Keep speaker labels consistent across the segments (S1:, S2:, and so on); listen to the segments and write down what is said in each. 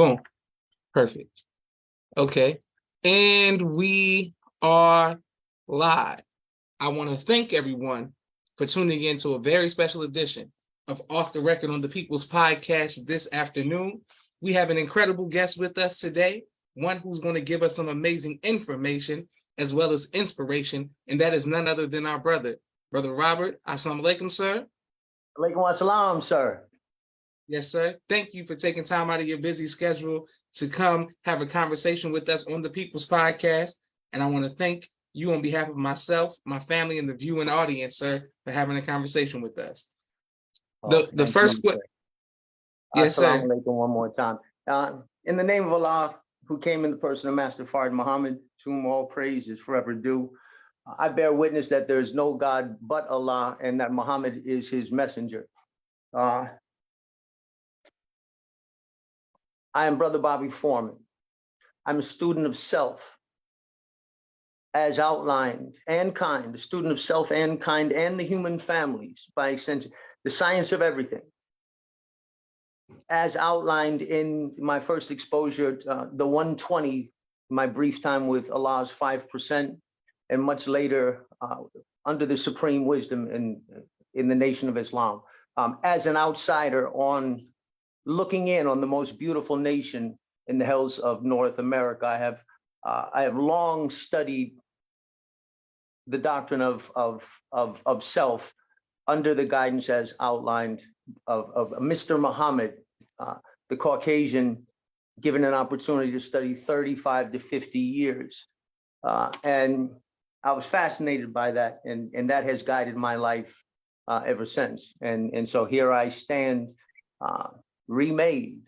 S1: Boom. Perfect. Okay. And we are live. I want to thank everyone for tuning in to a very special edition of Off the Record on the People's Podcast this afternoon. We have an incredible guest with us today, one who's going to give us some amazing information as well as inspiration, and that is none other than our brother, Brother Robert. Assalamu alaikum, sir.
S2: Alaikum assalam, sir.
S1: Yes, sir. Thank you for taking time out of your busy schedule to come have a conversation with us on the People's Podcast. And I want to thank you on behalf of myself, my family, and the viewing audience, sir, for having a conversation with us. The first question. Yes, sir.
S2: Assalamu alaikum one more time. In the name of Allah, who came in the person of Master Fard Muhammad, to whom all praise is forever due, I bear witness that there is no God but Allah and that Muhammad is his messenger. I am Brother Bobby Foreman. I'm a student of self, as outlined, and kind, a student of self and kind, and the human families, by extension, the science of everything. As outlined in my first exposure, the 120, my brief time with Allah's 5%, and much later under the supreme wisdom in the Nation of Islam. As an outsider on looking in on the most beautiful nation in the hills of North America, I have long studied the doctrine of self under the guidance as outlined of Mr. Muhammad, the Caucasian, given an opportunity to study 35 to 50 years. And I was fascinated by that, and that has guided my life ever since. And so here I stand, remade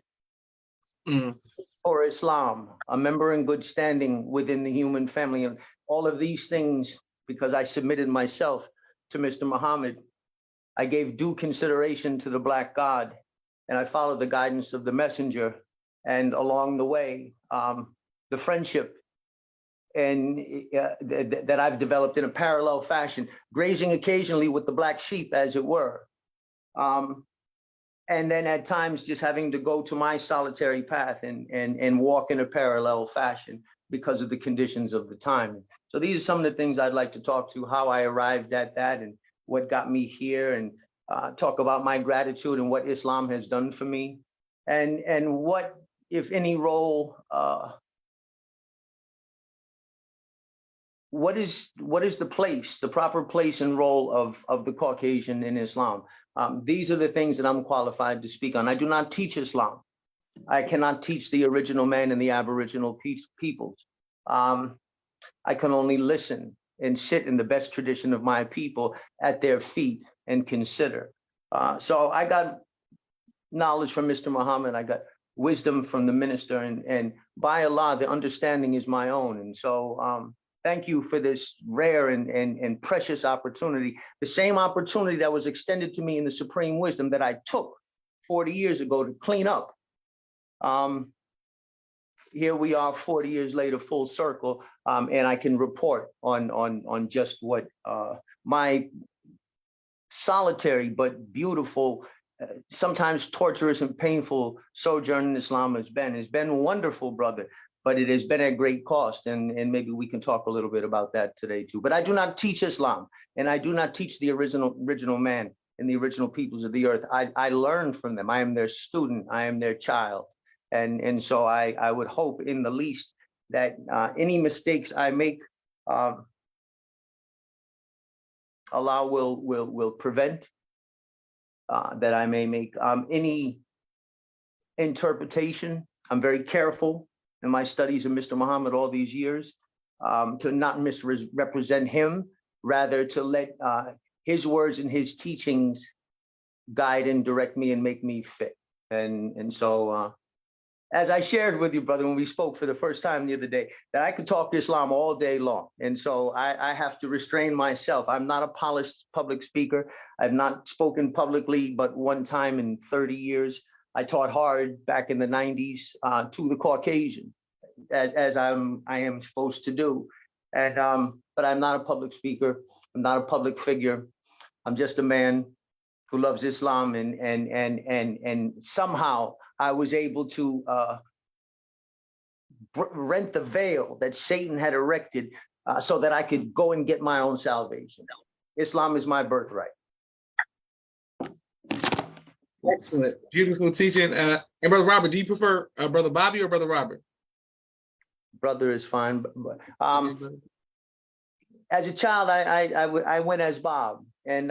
S2: for Islam, a member in good standing within the human family, and all of these things because I submitted myself to Mr. Muhammad. I gave due consideration to the Black God, and I followed the guidance of the messenger. And along the way, the friendship and that I've developed in a parallel fashion, grazing occasionally with the black sheep, as it were. And then at times just having to go to my solitary path and walk in a parallel fashion because of the conditions of the time. So these are some of the things I'd like to talk to, how I arrived at that and what got me here, and talk about my gratitude and what Islam has done for me, and what, if any, role, what is the place, the proper place and role of the Caucasian in Islam? These are the things that I'm qualified to speak on. I do not teach Islam. I cannot teach the original man and the Aboriginal peoples. I can only listen and sit in the best tradition of my people at their feet and consider. So I got knowledge from Mr. Muhammad. I got wisdom from the minister, and by Allah, the understanding is my own. And so thank you for this rare and precious opportunity, the same opportunity that was extended to me in the supreme wisdom that I took 40 years ago to clean up. Here we are 40 years later, full circle, and I can report on just what my solitary but beautiful, sometimes torturous and painful sojourn in Islam has been. It's been wonderful, brother, but it has been at great cost, and maybe we can talk a little bit about that today too. But I do not teach Islam, and I do not teach the original man and the original peoples of the earth. I learn from them. I am their student. I am their child. And so I would hope in the least that any mistakes I make, Allah will prevent, that I may make any interpretation. I'm very careful in my studies of Mr. Muhammad all these years to not misrepresent him, rather to let his words and his teachings guide and direct me and make me fit. And so as I shared with you, brother, when we spoke for the first time the other day, that I could talk Islam all day long. And so I have to restrain myself. I'm not a polished public speaker. I've not spoken publicly, but one time in 30 years. I taught hard back in the 90s to the Caucasian, as I am supposed to do. And but I'm not a public speaker. I'm not a public figure. I'm just a man who loves Islam, and somehow I was able to rent the veil that Satan had erected so that I could go and get my own salvation. Islam is my birthright.
S1: Excellent. Beautiful teaching. And Brother Robert, do you prefer Brother Bobby or Brother Robert?
S2: Brother is fine.
S1: Okay,
S2: as a child, I went as Bob. And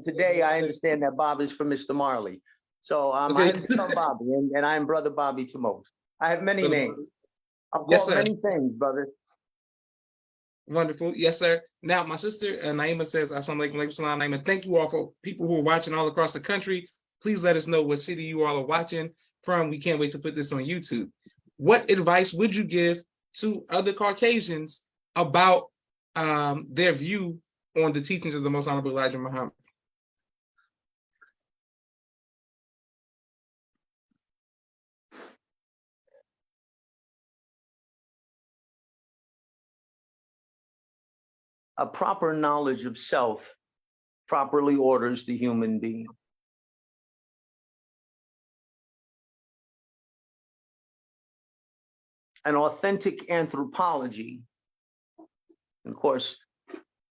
S2: today I understand that Bob is for Mr. Marley. So I become Bobby, and I'm Brother Bobby to most. I have many
S1: Brother
S2: names.
S1: Bobby.
S2: I'm
S1: Yes,
S2: called
S1: sir.
S2: many things, brother.
S1: Wonderful. Yes, sir. Now, my sister Naima says, Assalamu alaikum, salam, Naima. Thank you all for people who are watching all across the country. Please let us know what city you all are watching from. We can't wait to put this on YouTube. What advice would you give to other Caucasians about their view on the teachings of the Most Honorable Elijah Muhammad?
S2: A proper knowledge of self properly orders the human being. An authentic anthropology, of course,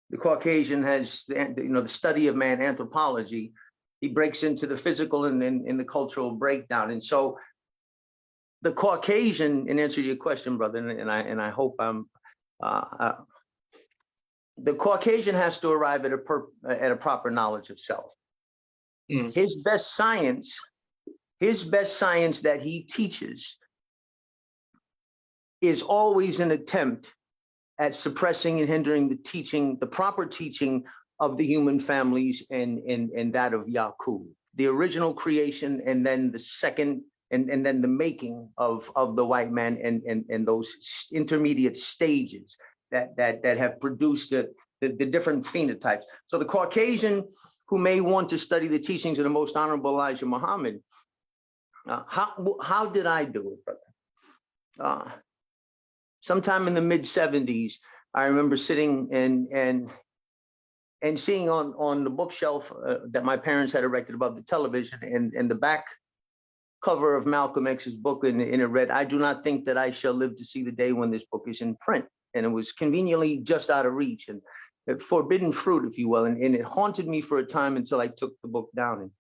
S2: the Caucasian has, the study of man, anthropology. He breaks into the physical and in the cultural breakdown. And so the Caucasian, in answer to your question, brother, and I hope I'm, the Caucasian has to arrive at a proper knowledge of self. His best science that he teaches is always an attempt at suppressing and hindering the proper teaching of the human families and that of Yaqub, the original creation, and then the second, and then the making of the white man and those intermediate stages that have produced the different phenotypes. So the Caucasian who may want to study the teachings of the Most Honorable Elijah Muhammad, how did I do it, brother? Sometime in the mid-70s, I remember sitting and seeing on the bookshelf that my parents had erected above the television, and the back cover of Malcolm X's book, and it read, "I do not think that I shall live to see the day when this book is in print." And it was conveniently just out of reach, and forbidden fruit, if you will. And it haunted me for a time until I took the book down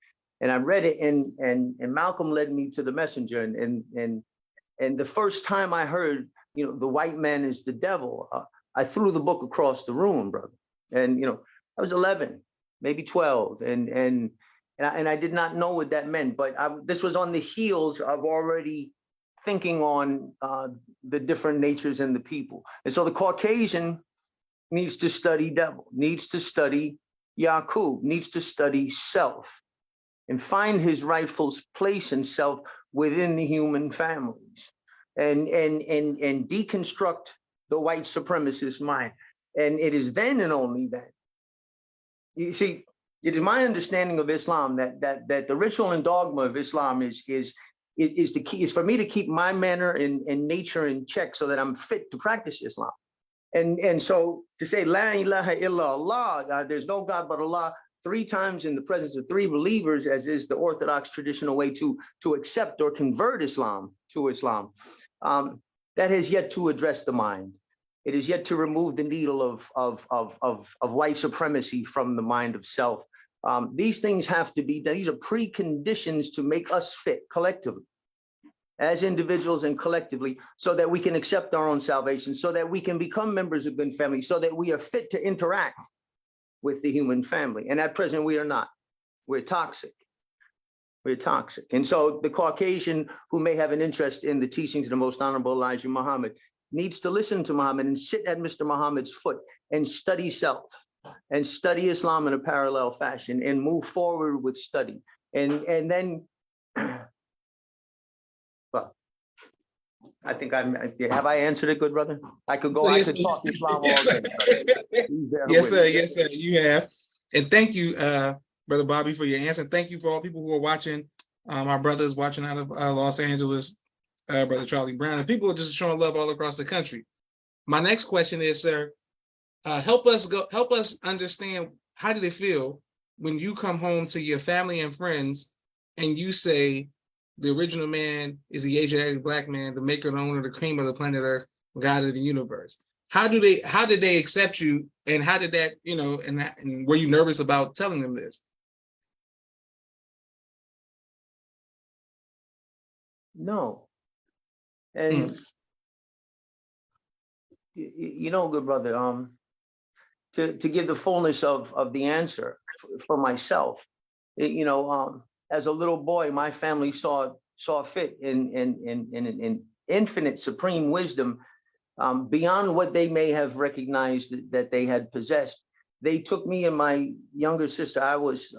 S2: and I read it, and Malcolm led me to the messenger. And the first time I heard, the white man is the devil, I threw the book across the room, brother. And I was 11, maybe 12, and I did not know what that meant. But this was on the heels of already thinking on the different natures in the people. And so the Caucasian needs to study devil, needs to study Yaqub, needs to study self, and find his rightful place in self within the human families, and deconstruct the white supremacist mind. And it is then and only then. You see, it is my understanding of Islam that the ritual and dogma of Islam is the key, is for me to keep my manner and nature in check so that I'm fit to practice Islam. And so to say La ilaha illallah, there's no God but Allah, 3 times in the presence of 3 believers, as is the Orthodox traditional way to accept or convert Islam to Islam, that has yet to address the mind. It is yet to remove the needle of white supremacy from the mind of self. These things have to be done. These are preconditions to make us fit collectively, as individuals and collectively, so that we can accept our own salvation, so that we can become members of good family, so that we are fit to interact with the human family. And at present, we are not. We're toxic. We're toxic. And so the Caucasian who may have an interest in the teachings of the Most Honorable Elijah Muhammad needs to listen to Muhammad and sit at Mr. Muhammad's foot and study self and study Islam in a parallel fashion and move forward with study. And then, well, I think have I answered it, good brother? I could go,
S1: Yes,
S2: I could talk Islam all day.
S1: Yes, sir. Yes, sir. You have. And thank you, Brother Bobby, for your answer. Thank you for all people who are watching. Our brothers watching out of Los Angeles, Brother Charlie Brown, and people are just showing love all across the country. My next question is, sir, help us understand, how did it feel when you come home to your family and friends and you say, the original man is the Asiatic black man, the maker and owner of the cream of the planet Earth, God of the universe. How did they accept you, and how did that, and were you nervous about telling them this?
S2: No. And good brother, to give the fullness of the answer for myself, as a little boy, my family saw fit in infinite supreme wisdom, beyond what they may have recognized that they had possessed. They took me and my younger sister. I was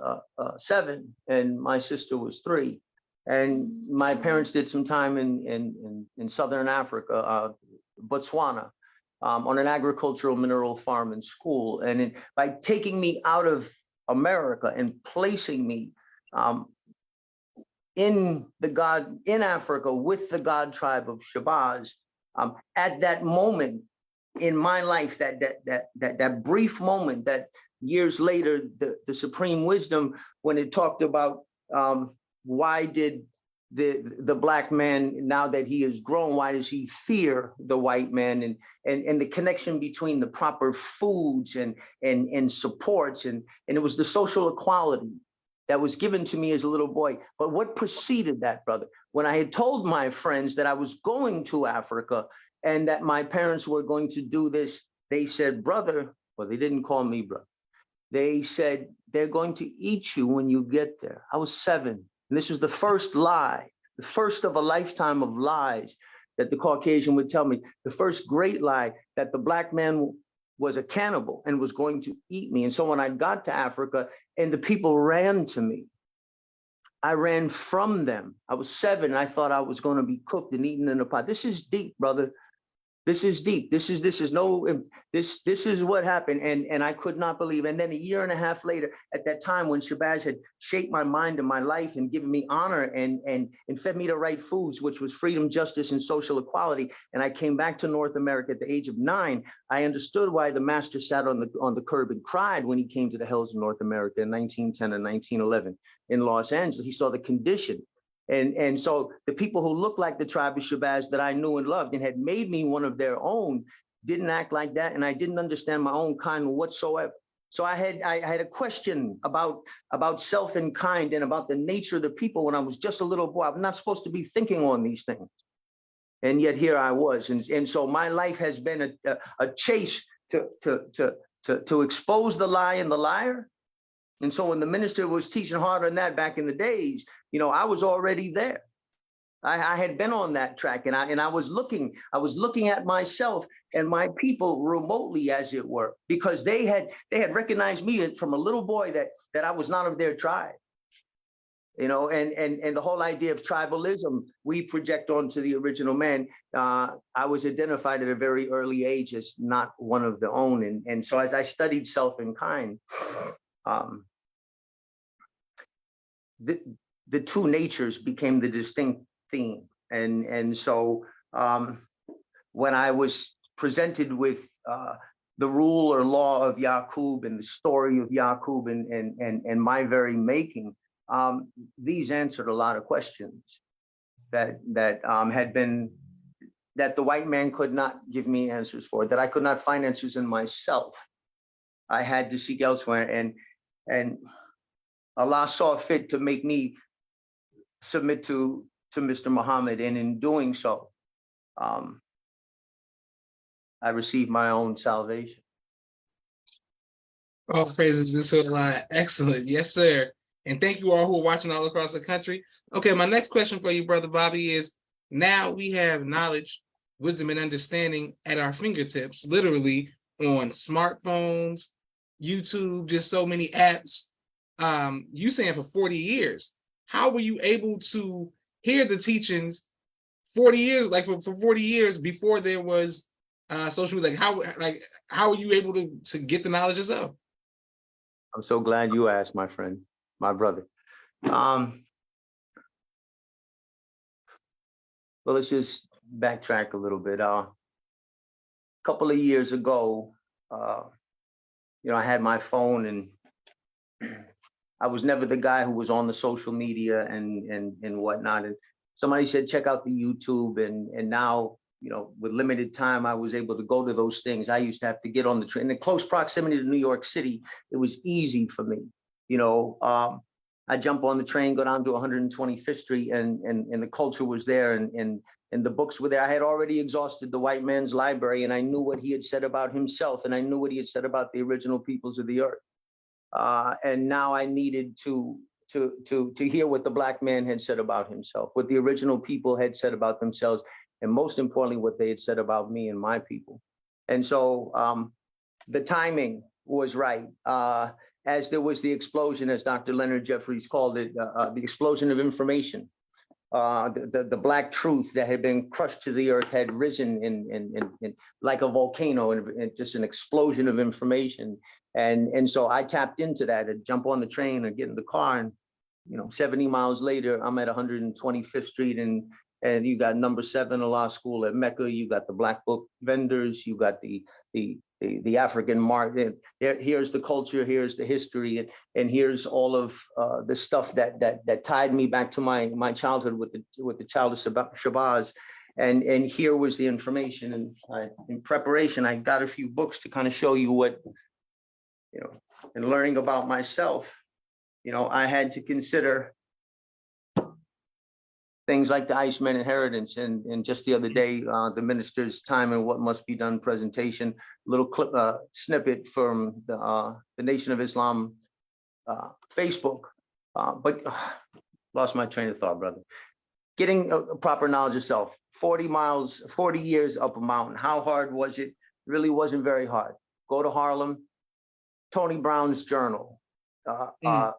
S2: 7, and my sister was 3. And my parents did some time in Southern Africa, Botswana, on an agricultural mineral farm and school. And by taking me out of America and placing me in Africa with the God tribe of Shabazz, at that moment in my life, that brief moment, that years later, the supreme wisdom, when it talked about why did the black man, now that he has grown, why does he fear the white man, and the connection between the proper foods and supports, and it was the social equality that was given to me as a little boy. But what preceded that, brother? When I had told my friends that I was going to Africa and that my parents were going to do this, they said, brother, well, they didn't call me brother. They said, they're going to eat you when you get there. I was 7. And this was the first lie, the first of a lifetime of lies that the Caucasian would tell me. The first great lie, that the black man was a cannibal and was going to eat me. And so when I got to Africa and the people ran to me, I ran from them. I was 7 and I thought I was going to be cooked and eaten in a pot. This is deep, brother. This is deep. This is what happened. And I could not believe. And then a year and a half later, at that time when Shabazz had shaped my mind and my life and given me honor and fed me the right foods, which was freedom, justice, and social equality, and I came back to North America at the age of 9, I understood why the master sat on the curb and cried when he came to the hills of North America in 1910 and 1911 in Los Angeles. He saw the condition. And so the people who looked like the tribe of Shabazz that I knew and loved and had made me one of their own didn't act like that, and I didn't understand my own kind whatsoever. So I had a question about self and kind and about the nature of the people when I was just a little boy. I'm not supposed to be thinking on these things, and yet here I was. And so my life has been a chase to expose the lie and the liar. And so when the minister was teaching hard on that back in the days, I was already there. I had been on that track, and I was looking at myself and my people remotely, as it were, because they had recognized me from a little boy that I was not of their tribe. And the whole idea of tribalism we project onto the original man. I was identified at a very early age as not one of their own. And so as I studied self and kind, the two natures became the distinct theme. And so when I was presented with the rule or law of Yaqub and the story of Yaqub and my very making, these answered a lot of questions that had been, that the white man could not give me answers for, that I could not find answers in myself. I had to seek elsewhere, and Allah saw fit to make me submit to Mr. Muhammad, and in doing so, I received my own salvation.
S1: All praises due to Allah. Excellent. Yes, sir. And thank you all who are watching all across the country. Okay, my next question for you, Brother Bobby, is now we have knowledge, wisdom, and understanding at our fingertips, literally on smartphones, YouTube, just so many apps. You saying for 40 years, how were you able to hear the teachings 40 years, like for 40 years before there was social media? How were you able to get the knowledge yourself?
S2: I'm so glad you asked, my friend, my brother. Well, let's just backtrack a little bit. A couple of years ago, I had my phone, and I was never the guy who was on the social media and whatnot. And somebody said, check out the YouTube. And now, you know, with limited time, I was able to go to those things. I used to have to get on the train. In close proximity to New York City, it was easy for me. You know, I jump on the train, go down to 125th Street, and the culture was there, and the books were there. I had already exhausted the white man's library, and I knew what he had said about himself, and I knew what he had said about the original peoples of the earth. And now I needed to hear what the black man had said about himself, what the original people had said about themselves, and most importantly, what they had said about me and my people. And so the timing was right. As there was the explosion, as Dr. Leonard Jeffries called it, the explosion of information. The black truth that had been crushed to the earth had risen in like a volcano, and just an explosion of information. And so I tapped into that and jump on the train or get in the car, and 70 miles later, I'm at 125th Street, and you got number 7 law school at Mecca. You got the black book vendors. You got the African market. Here's the culture. Here's the history, and here's all of the stuff that tied me back to my childhood with the child of Shabazz. And here was the information. And in preparation, I got a few books to kind of show you what, in learning about myself, I had to consider things like the Iceman inheritance. And just the other day, the minister's time and what must be done presentation, little clip, snippet from the Nation of Islam Facebook. But lost my train of thought, brother. Getting a proper knowledge of self, 40 years up a mountain. How hard was it? Really wasn't very hard. Go to Harlem, Tony Brown's journal.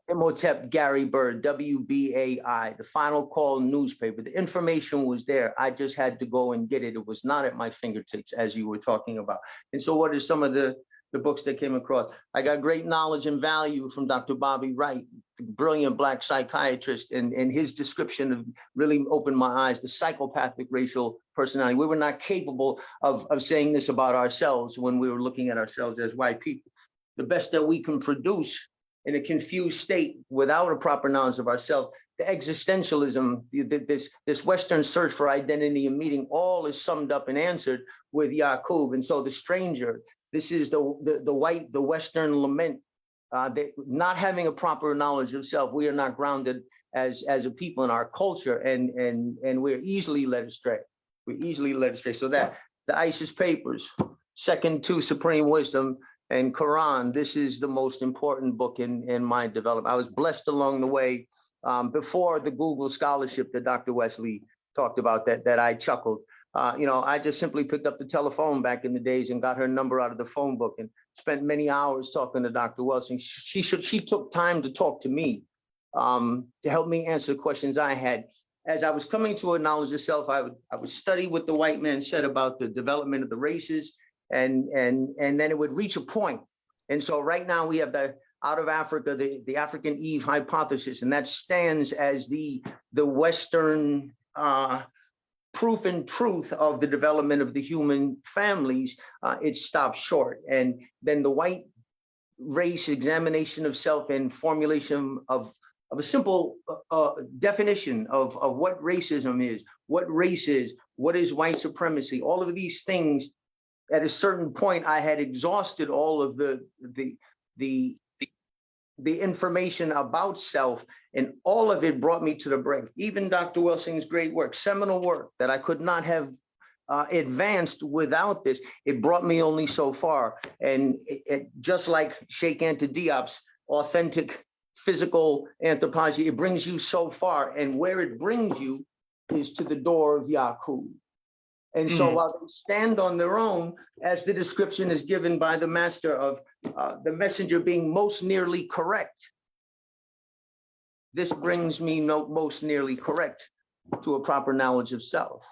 S2: Imhotep Gary Bird, WBAI, the Final Call newspaper. The information was there. I just had to go and get it. It was not at my fingertips, as you were talking about. And so what are some of the books that came across? I got great knowledge and value from Dr. Bobby Wright, the brilliant black psychiatrist, and his description of really opened my eyes, the psychopathic racial personality. We were not capable of saying this about ourselves when we were looking at ourselves as white people. The best that we can produce in a confused state without a proper knowledge of ourselves, the existentialism, this Western search for identity and meaning, all is summed up and answered with Yaqub. And so the stranger, this is the Western lament, that not having a proper knowledge of self. We are not grounded as a people in our culture, and we're easily led astray. We're easily led astray. So that the ISIS papers, second to Supreme Wisdom, and Quran, this is the most important book in my development. I was blessed along the way, before the Google scholarship that Dr. Wesley talked about, that I chuckled. I just simply picked up the telephone back in the days and got her number out of the phone book and spent many hours talking to Dr. Wilson. She took time to talk to me, to help me answer the questions I had. As I was coming to a knowledge of self, I would study what the white man said about the development of the races, and then it would reach a point. And so right now we have out of Africa, the African Eve hypothesis, and that stands as the Western proof and truth of the development of the human families. It stops short. And then the white race examination of self and formulation of a simple definition of what racism is, what race is, what is white supremacy, all of these things. At a certain point, I had exhausted all of the information about self, and all of it brought me to the brink. Even Dr. Wilson's great work, seminal work that I could not have advanced without this, it brought me only so far. And it just like Sheikh Anta Diop's authentic physical anthropology, it brings you so far, and where it brings you is to the door of Yaqub. And so while they stand on their own, as the description is given by the master of the messenger being most nearly correct, this brings me most nearly correct to a proper knowledge of self,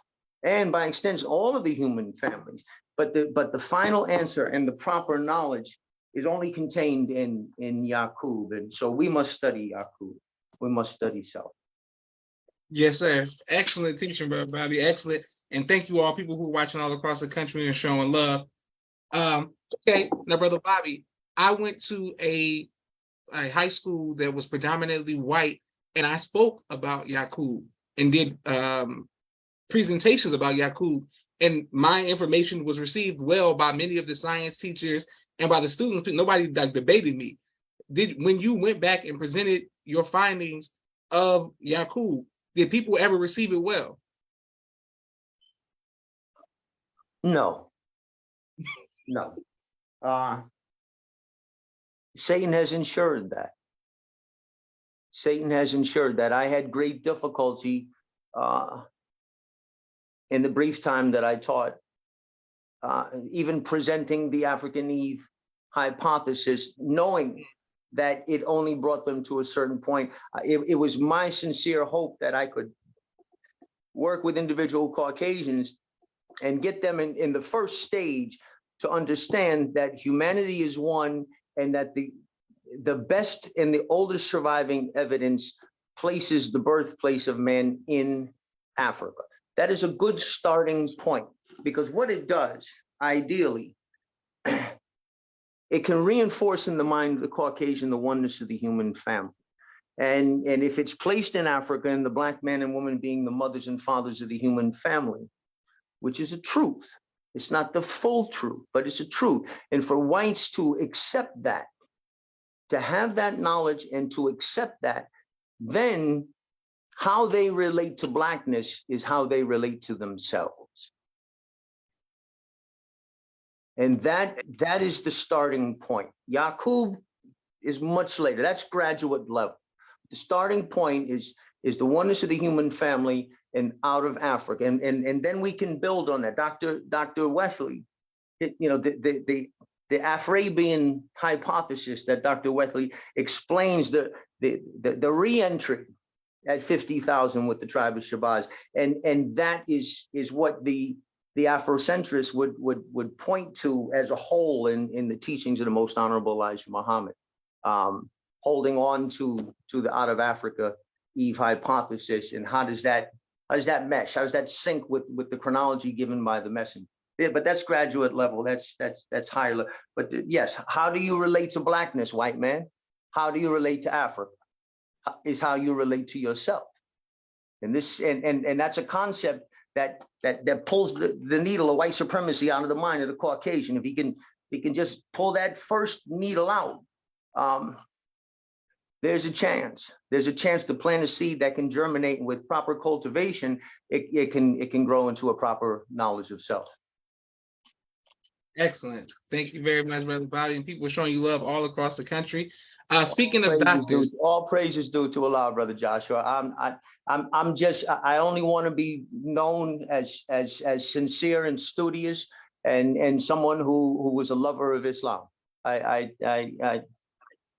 S2: and by extension, all of the human families. But the final answer and the proper knowledge is only contained in Yaqub. And so we must study Yaqub. We must study self.
S1: Yes, sir. Excellent teaching, Brother Bobby. Excellent. And thank you all, people who are watching all across the country and showing love. Okay, now, Brother Bobby, I went to a a high school that was predominantly white, and I spoke about Yakub and did presentations about Yakub, and my information was received well by many of the science teachers and by the students. Nobody like debated me. When you went back and presented your findings of Yakub, did people ever receive it well?
S2: No, no. Satan has ensured that. Satan has ensured that. I had great difficulty in the brief time that I taught, even presenting the African Eve hypothesis, knowing that it only brought them to a certain point. It was my sincere hope that I could work with individual Caucasians and get them in the first stage to understand that humanity is one, and that the best and the oldest surviving evidence places the birthplace of man in Africa. That is a good starting point, because what it does, ideally, it can reinforce in the mind of the Caucasian the oneness of the human family. And if it's placed in Africa, and the Black man and woman being the mothers and fathers of the human family, which is a truth. It's not the full truth, but it's a truth. And for whites to accept that, to have that knowledge and to accept that, then how they relate to Blackness is how they relate to themselves. And that is the starting point. Yakub is much later. That's graduate level. The starting point is the oneness of the human family and out of Africa. And then we can build on that. Dr. Wesley, the Afrabian hypothesis that Dr. Wesley explains the re-entry at 50,000 with the tribe of Shabazz. And that is what the Afrocentrists would point to as a whole in the teachings of the Most Honorable Elijah Muhammad, holding on to the out of Africa Eve hypothesis. And how does that mesh? How does that sync with the chronology given by the messenger? Yeah, but that's graduate level. That's higher level. But yes, how do you relate to Blackness, white man? How do you relate to Africa? Is how you relate to yourself. And this and that's a concept that pulls the needle of white supremacy out of the mind of the Caucasian. If he can just pull that first needle out, there's a chance. There's a chance to plant a seed that can germinate, and with proper cultivation, it can grow into a proper knowledge of self.
S1: Excellent. Thank you very much, Brother Bobby. And people are showing you love all across the country. Speaking of doctors,
S2: all praises due to Allah, Brother Joshua. I only want to be known as sincere and studious, and someone who was a lover of Islam.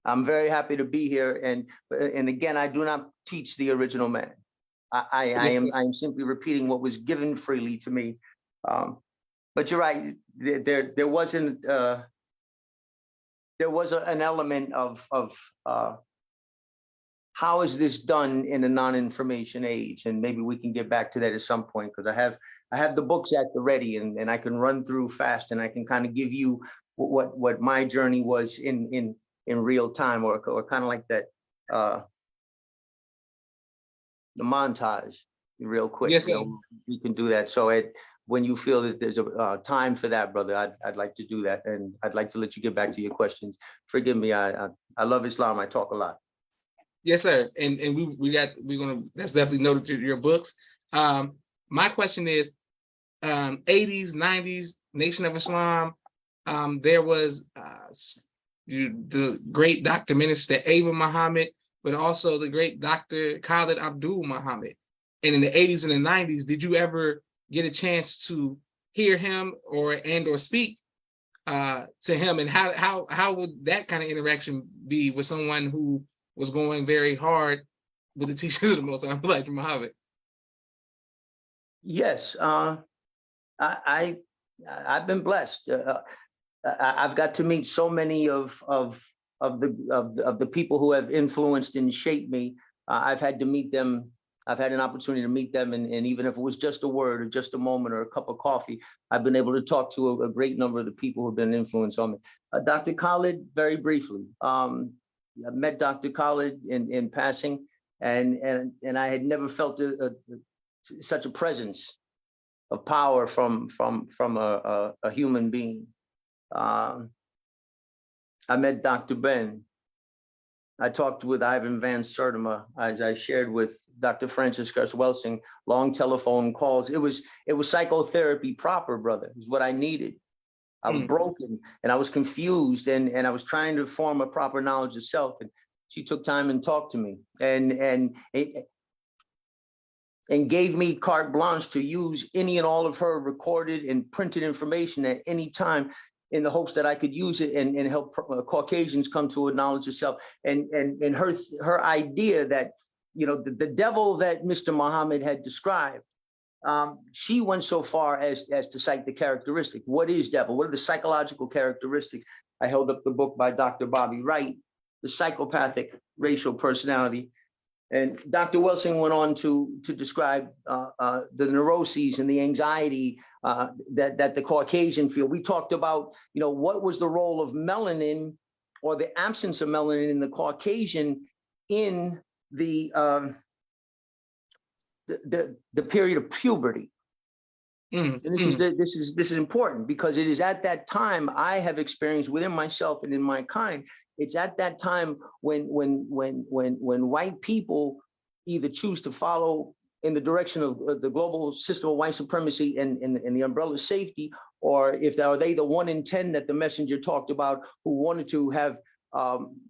S2: I'm very happy to be here, and again, I do not teach the original man. I am simply repeating what was given freely to me. But you're right. There wasn't. There was an element of how is this done in a non-information age, and maybe we can get back to that at some point, because I have the books at the ready, and I can run through fast, and I can kind of give you what my journey was in real time, or kind of like that the montage real quick.
S1: Yes, sir.
S2: We can do that. So when you feel that there's a time for that, brother, I'd like to do that, and I'd like to let you get back to your questions. Forgive me, I love Islam. I talk a lot.
S1: Yes, sir. And we're gonna, that's definitely noted to your books. My question is, 80s, 90s, Nation of Islam. There was the great Dr. Minister Ava Muhammad, but also the great Dr. Khalid Abdul Muhammad. And in the 80s and the 90s, did you ever get a chance to hear him or speak to him? And how would that kind of interaction be with someone who was going very hard with the teachings of the Most Honorable Elijah Muhammad?
S2: Yes, I've been blessed. I've got to meet so many of the people who have influenced and shaped me. I've had to meet them. I've had an opportunity to meet them, and even if it was just a word or just a moment or a cup of coffee, I've been able to talk to a great number of the people who have been an influence on me. Dr. Khalid, very briefly. met Dr. Khalid in passing, and I had never felt such a presence of power from a human being. I met Dr. Ben. I talked with Ivan Van Sertima, as I shared with Dr. Francis Gus Welsing, long telephone calls. It was psychotherapy proper, brother, is what I needed. I was broken and I was confused and I was trying to form a proper knowledge of self. And she took time and talked to me and gave me carte blanche to use any and all of her recorded and printed information at any time, in the hopes that I could use it and help Caucasians come to a knowledge of self. And her idea that, you know, the devil that Mr. Muhammad had described, she went so far as to cite the characteristic. What is devil? What are the psychological characteristics? I held up the book by Dr. Bobby Wright, The Psychopathic Racial Personality. And Dr. Welsing went on to describe the neuroses and the anxiety that the Caucasian feel. We talked about, you know, what was the role of melanin or the absence of melanin in the Caucasian in the period of puberty. And this is important, because it is at that time I have experienced within myself and in my kind. It's at that time when white people either choose to follow in the direction of the global system of white supremacy and the umbrella of safety, or if are they the 1 in 10 that the messenger talked about, who wanted to have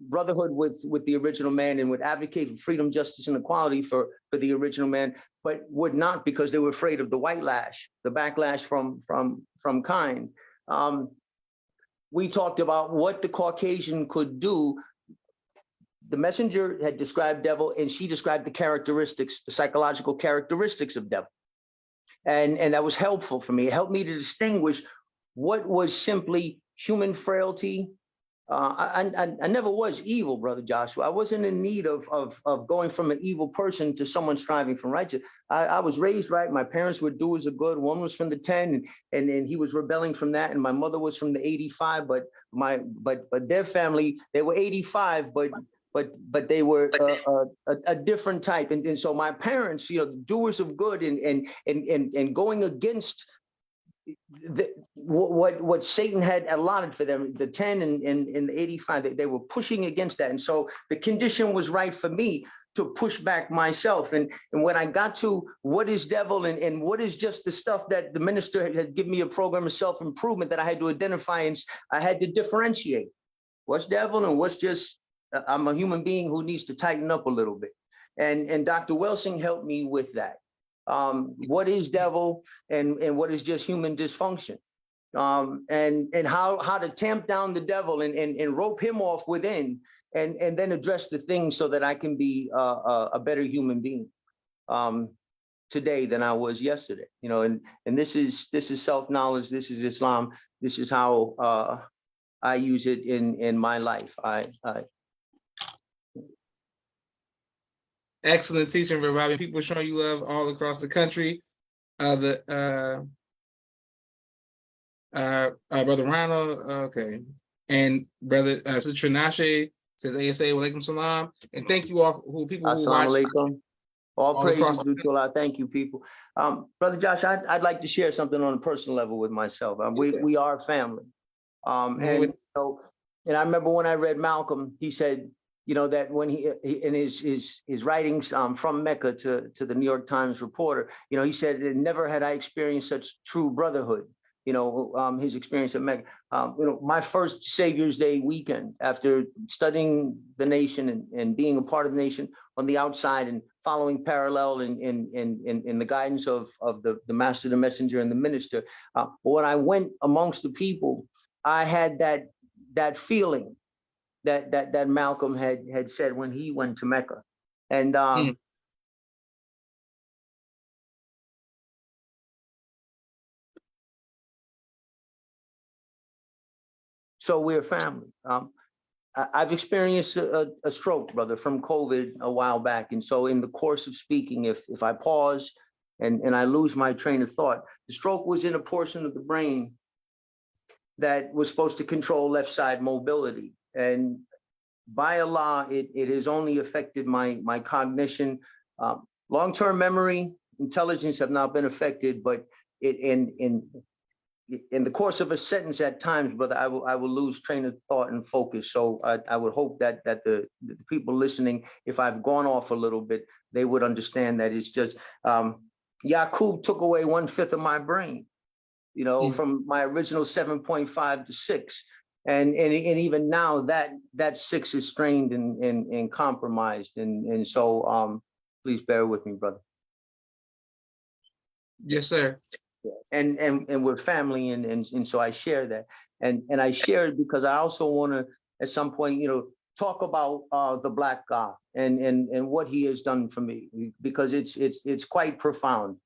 S2: brotherhood with the original man and would advocate for freedom, justice, and equality for the original man, but would not because they were afraid of the white lash, the backlash from kind. We talked about what the Caucasian could do. The messenger had described devil, and she described the characteristics, the psychological characteristics of devil. And that was helpful for me. It helped me to distinguish what was simply human frailty. I never was evil, Brother Joshua. I wasn't in need of going from an evil person to someone striving for righteous. I was raised right. My parents were doers of good. One was from the 10, and he was rebelling from that. And my mother was from the 85. But their family, they were 85, but they were a different type. And so my parents, you know, doers of good and going against what Satan had allotted for them, the 10 and the 85, they were pushing against that. And so the condition was right for me to push back myself. And when I got to what is devil and what is just the stuff that the minister had given me a program of self-improvement that I had to identify, and I had to differentiate what's devil and what's just, I'm a human being who needs to tighten up a little bit. And Dr. Welsing helped me with that. What is devil and what is just human dysfunction, and how to tamp down the devil and rope him off within, and then address the things so that I can be a better human being today than I was yesterday. You know, and this is self-knowledge. This is Islam. This is how I use it in my life.
S1: Excellent teaching, Brother Bobby. People showing you love all across the country. Brother Ronald, okay, and Brother Sister Trinache says ASA walaikum salam, and thank you all people who watch.
S2: Alaikum. All praises due to Allah. Thank you, people. Brother Josh, I'd like to share something on a personal level with myself. We are family, and I remember when I read Malcolm, he said, you know, that when he in his writings from Mecca to the New York Times reporter, you know, he said, never had I experienced such true brotherhood. You know, his experience at Mecca. You know, my first Savior's Day weekend, after studying the nation and being a part of the nation on the outside and following parallel in the guidance of the master, the messenger, and the minister. When I went amongst the people, I had that feeling that Malcolm had said when he went to Mecca. And so we're family. I've experienced a stroke, brother, from COVID a while back. And so in the course of speaking, if I pause and I lose my train of thought, the stroke was in a portion of the brain that was supposed to control left side mobility. And by Allah, it has only affected my cognition. Long-term memory, intelligence have not been affected, but it in the course of a sentence at times, brother, I will lose train of thought and focus. So I would hope that the people listening, if I've gone off a little bit, they would understand that it's just Yaqub took away 1/5 of my brain, from my original 7.5 to 6. And even now that 6 is strained and compromised. And so please bear with me, brother.
S1: Yes, sir.
S2: And we're family, and so I share that. And I share it because I also want to at some point, talk about the Black God and what he has done for me, because it's quite profound.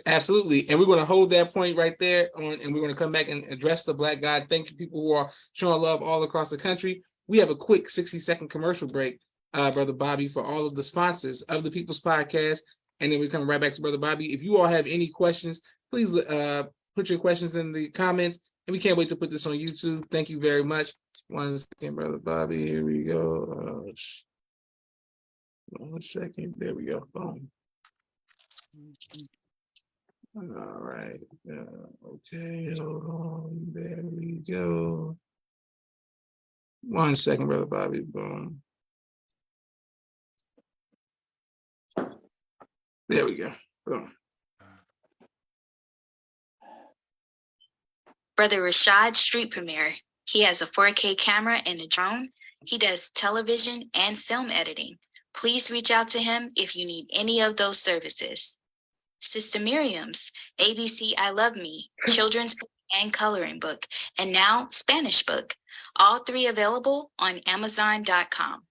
S1: Absolutely. And we're going to hold that point right there and we're going to come back and address the Black God. Thank you, people who are showing love all across the country. We have a quick 60-second commercial break, Brother Bobby, for all of the sponsors of the People's Podcast. And then we come right back to Brother Bobby. If you all have any questions, please put your questions in the comments. And we can't wait to put this on YouTube. Thank you very much. 1 second, Brother Bobby. Here we go. 1 second. There we go. Boom. All right. Okay, hold on. There we go. 1 second, Brother Bobby. Boom. There we go. Boom.
S3: Brother Rashad Street Premiere. He has a 4K camera and a drone. He does television and film editing. Please reach out to him if you need any of those services. Sister Miriam's ABC I Love Me, children's book and coloring book, and now Spanish book, all 3 available on Amazon.com.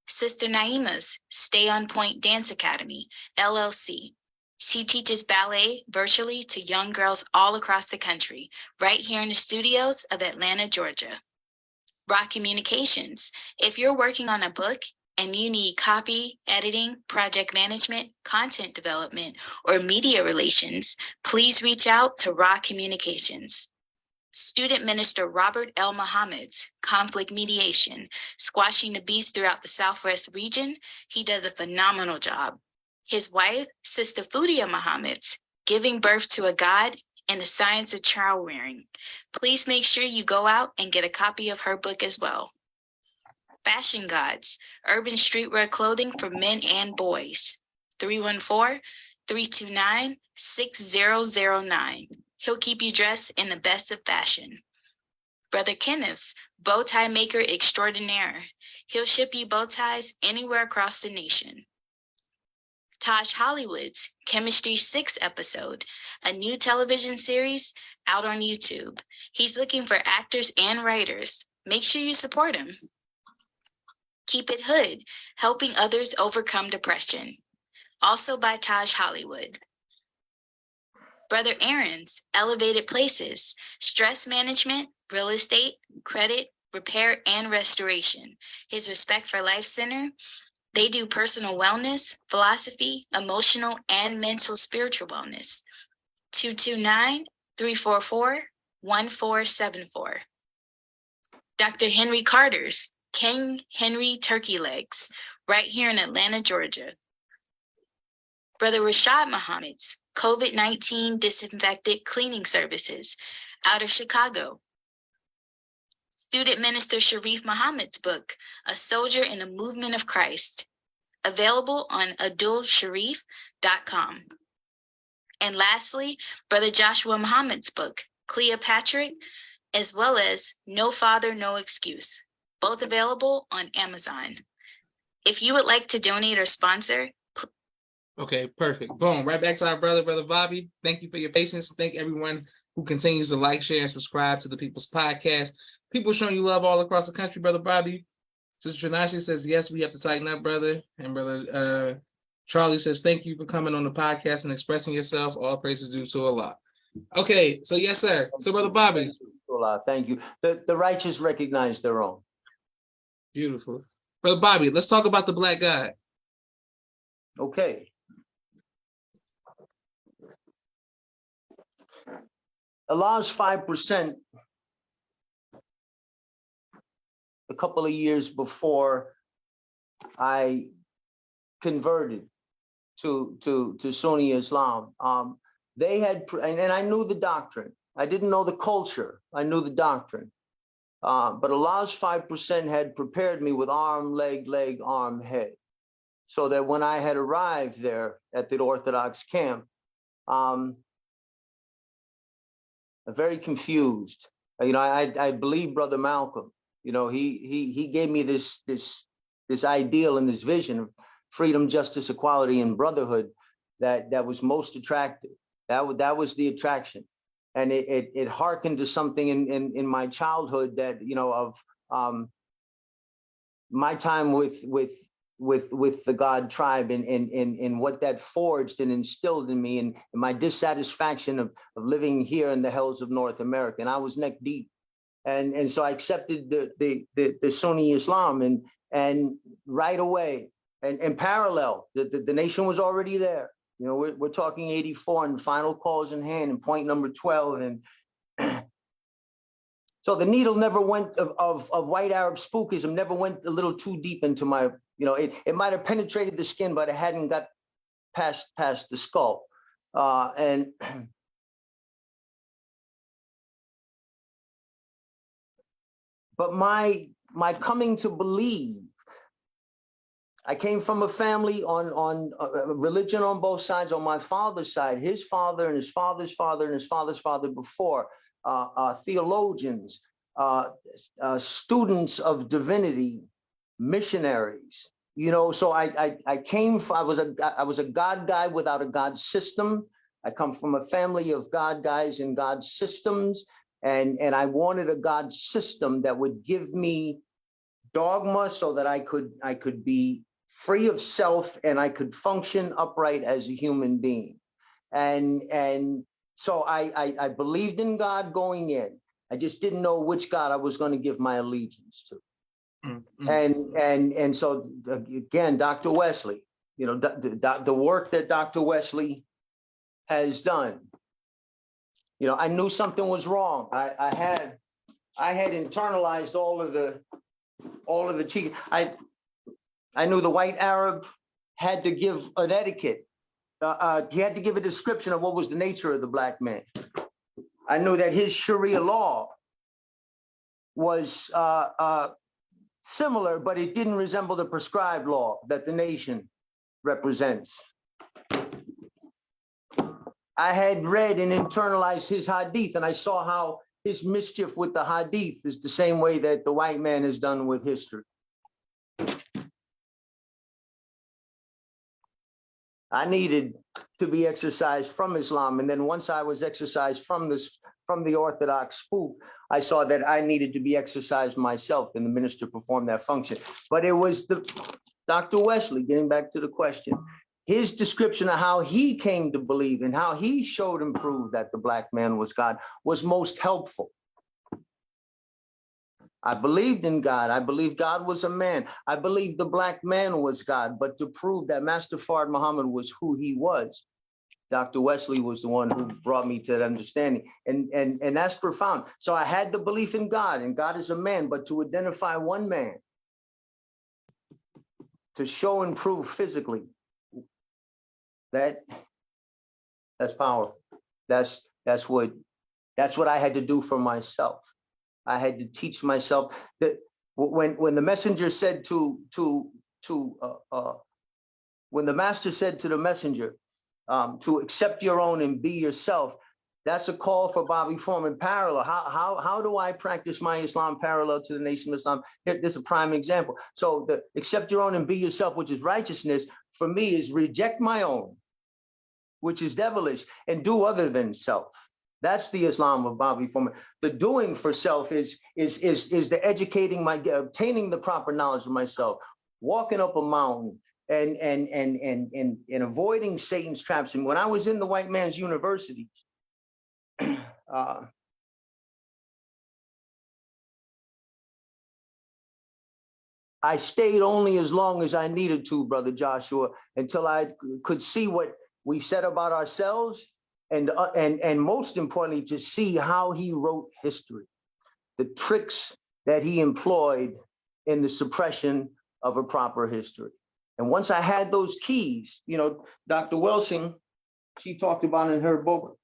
S3: Sister Naima's Stay on Point Dance Academy, LLC. She teaches ballet virtually to young girls all across the country, right here in the studios of Atlanta, Georgia. Rock Communications. If you're working on a book and you need copy, editing, project management, content development, or media relations, please reach out to Rock Communications. Student Minister Robert L. Muhammad's Conflict Mediation, squashing the beats throughout the Southwest region. He does a phenomenal job. His wife, Sister Fudia Muhammad's Giving Birth to a God and the Science of Child Rearing. Please make sure you go out and get a copy of her book as well. Fashion Gods, urban streetwear clothing for men and boys. 314-329-6009. He'll keep you dressed in the best of fashion. Brother Kenneth's Bow Tie Maker Extraordinaire. He'll ship you bow ties anywhere across the nation. Taj Hollywood's Chemistry 6 episode, a new television series out on YouTube. He's looking for actors and writers. Make sure you support him. Keep It Hood, helping others overcome depression. Also by Taj Hollywood. Brother Aaron's Elevated Places, stress management, real estate, credit, repair, and restoration. His Respect for Life Center. They do personal wellness, philosophy, emotional, and mental spiritual wellness. 229-344-1474. Dr. Henry Carter's King Henry Turkey Legs, right here in Atlanta, Georgia. Brother Rashad Muhammad's COVID-19 Disinfected Cleaning Services out of Chicago. Student Minister Sharif Muhammad's book, A Soldier in the Movement of Christ, available on adulsharif.com. And lastly, Brother Joshua Muhammad's book, Cleopatra, as well as No Father, No Excuse, both available on Amazon. If you would like to donate or sponsor.
S1: Okay, perfect. Boom. Right back to our Brother Bobby. Thank you for your patience. Thank everyone who continues to like, share, and subscribe to the People's Podcast. People showing you love all across the country, Brother Bobby. Sister Trinashi says, yes, we have to tighten up, brother. And Brother Charlie says, thank you for coming on the podcast and expressing yourself. All praises due to Allah. Okay, so yes, sir. So Brother Bobby.
S2: Thank you. The righteous recognize their own.
S1: Beautiful. Brother Bobby, let's talk about the Black God.
S2: Okay. Allah's 5% a couple of years before I converted to Sunni Islam. They had, and I knew the doctrine. I didn't know the culture. I knew the doctrine. But Allah's 5% had prepared me with arm, leg, arm, head. So that when I had arrived there at the Orthodox camp, very confused. You know, I believe Brother Malcolm. You know, he gave me this ideal and this vision of freedom, justice, equality, and brotherhood that was most attractive. That was the attraction, and it hearkened to something in my childhood that, you know, of my time with the God tribe and what that forged and instilled in me, and my dissatisfaction of living here in the hells of North America. And I was neck deep. And so I accepted the Sunni Islam and right away and parallel, the nation was already there. You know, we're talking 84 and final calls in hand and point number 12. And so the needle never went of white Arab spookism, never went a little too deep into my, you know, it might have penetrated the skin, but it hadn't got past the skull. And but my coming to believe, I came from a family on religion on both sides. On my father's side, his father and his father's father and his father's father before, theologians, students of divinity, missionaries. You know, so I was a God guy without a God system. I come from a family of God guys and God systems, and I wanted a God system that would give me dogma so that I could be free of self and I could function upright as a human being. And so I believed in God going in. I just didn't know which God I was going to give my allegiance to. Mm-hmm. And so again, Dr. Wesley, you know, the work that Dr. Wesley has done, you know, I knew something was wrong. I had internalized all of the teaching. I knew the white Arab had to give an etiquette. He had to give a description of what was the nature of the black man. I knew that his Sharia law was similar, but it didn't resemble the prescribed law that the nation represents. I had read and internalized his hadith, and I saw how his mischief with the hadith is the same way that the white man has done with history. I needed to be exercised from Islam. And then once I was exercised from the Orthodox spook, I saw that I needed to be exercised myself, and the minister performed that function. But it was Dr. Wesley, getting back to the question, his description of how he came to believe and how he showed and proved that the black man was God was most helpful. I believed in God. I believed God was a man. I believed the black man was God. But to prove that Master Fard Muhammad was who he was, Dr. Wesley was the one who brought me to that understanding. And that's profound. So I had the belief in God, and God is a man. But to identify one man, to show and prove physically, that's powerful. That's what I had to do for myself. I had to teach myself that when the messenger said when the master said to the messenger to accept your own and be yourself, that's a call for Bobby Foreman parallel. How do I practice my Islam parallel to the Nation of Islam? This is a prime example. So the accept your own and be yourself, which is righteousness, for me is reject my own, which is devilish, and do other than self. That's the Islam of Bobby Foreman. The doing for self is the educating obtaining the proper knowledge of myself, walking up a mountain and avoiding Satan's traps. And when I was in the white man's universities, I stayed only as long as I needed to, Brother Joshua, until I could see what we said about ourselves. And most importantly, to see how he wrote history, the tricks that he employed in the suppression of a proper history. And once I had those keys, Dr. Welsing, she talked about in her book,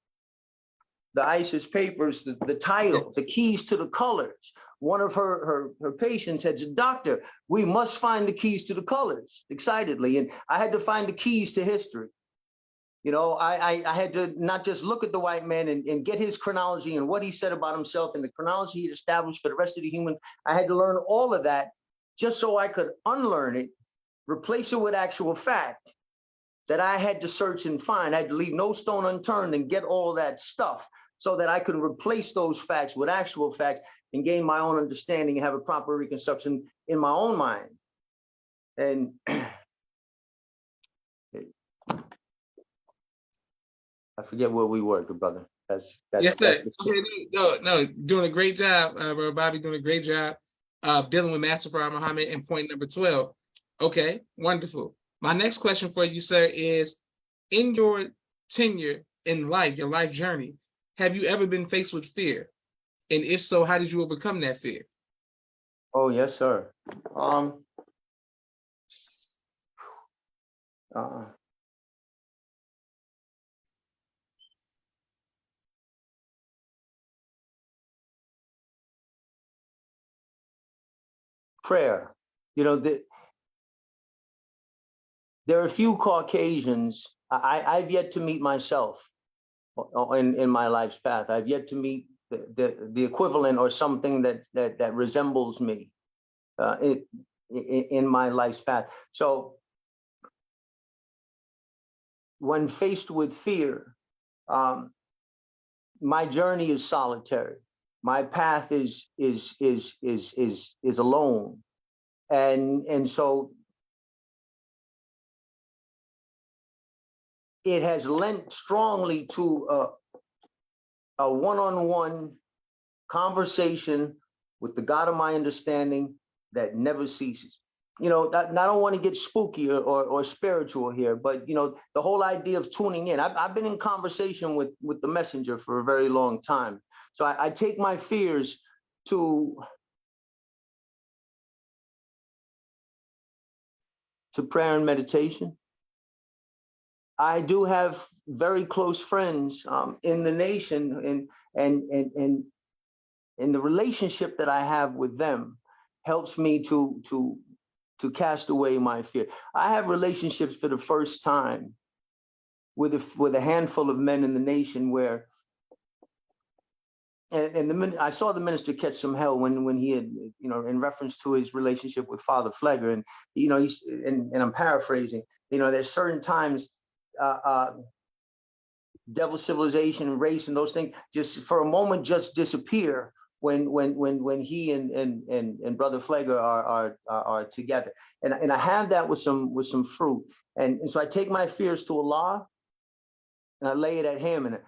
S2: The ISIS Papers, the title, the keys to the colors. One of her patients said, "Doctor, we must find the keys to the colors," excitedly. And I had to find the keys to history. I had to not just look at the white man and get his chronology and what he said about himself and the chronology he established for the rest of the humans. I had to learn all of that just so I could unlearn it, replace it with actual fact that I had to search and find. I had to leave no stone unturned and get all that stuff so that I could replace those facts with actual facts and gain my own understanding and have a proper reconstruction in my own mind. And I forget where we were, good brother. That's
S1: yes, sir.
S2: That's
S1: Okay, no, doing a great job, Brother Bobby, doing a great job of dealing with Master Farah Muhammad in point number 12. Okay, wonderful. My next question for you, sir, is in your tenure in life, your life journey, have you ever been faced with fear? And if so, how did you overcome that fear?
S2: Oh, yes, sir. Prayer. There are a few Caucasians. I've yet to meet myself in my life's path. I've yet to meet the equivalent or something that resembles me in my life's path. So when faced with fear, my journey is solitary. My path is alone, and so it has lent strongly to a one-on-one conversation with the God of my understanding that never ceases. I don't want to get spooky or spiritual here, but the whole idea of tuning in. I've been in conversation with the messenger for a very long time. So I take my fears to prayer and meditation. I do have very close friends in the nation, and the relationship that I have with them helps me to cast away my fear. I have relationships for the first time with a handful of men in the nation where, I saw the minister catch some hell when he had, in reference to his relationship with Father Flegger, and he's and I'm paraphrasing. There's certain times, devil, civilization, race, and those things just for a moment just disappear when he and Brother Flegger are together, and I have that with some fruit, and so I take my fears to Allah, and I lay it at Him, and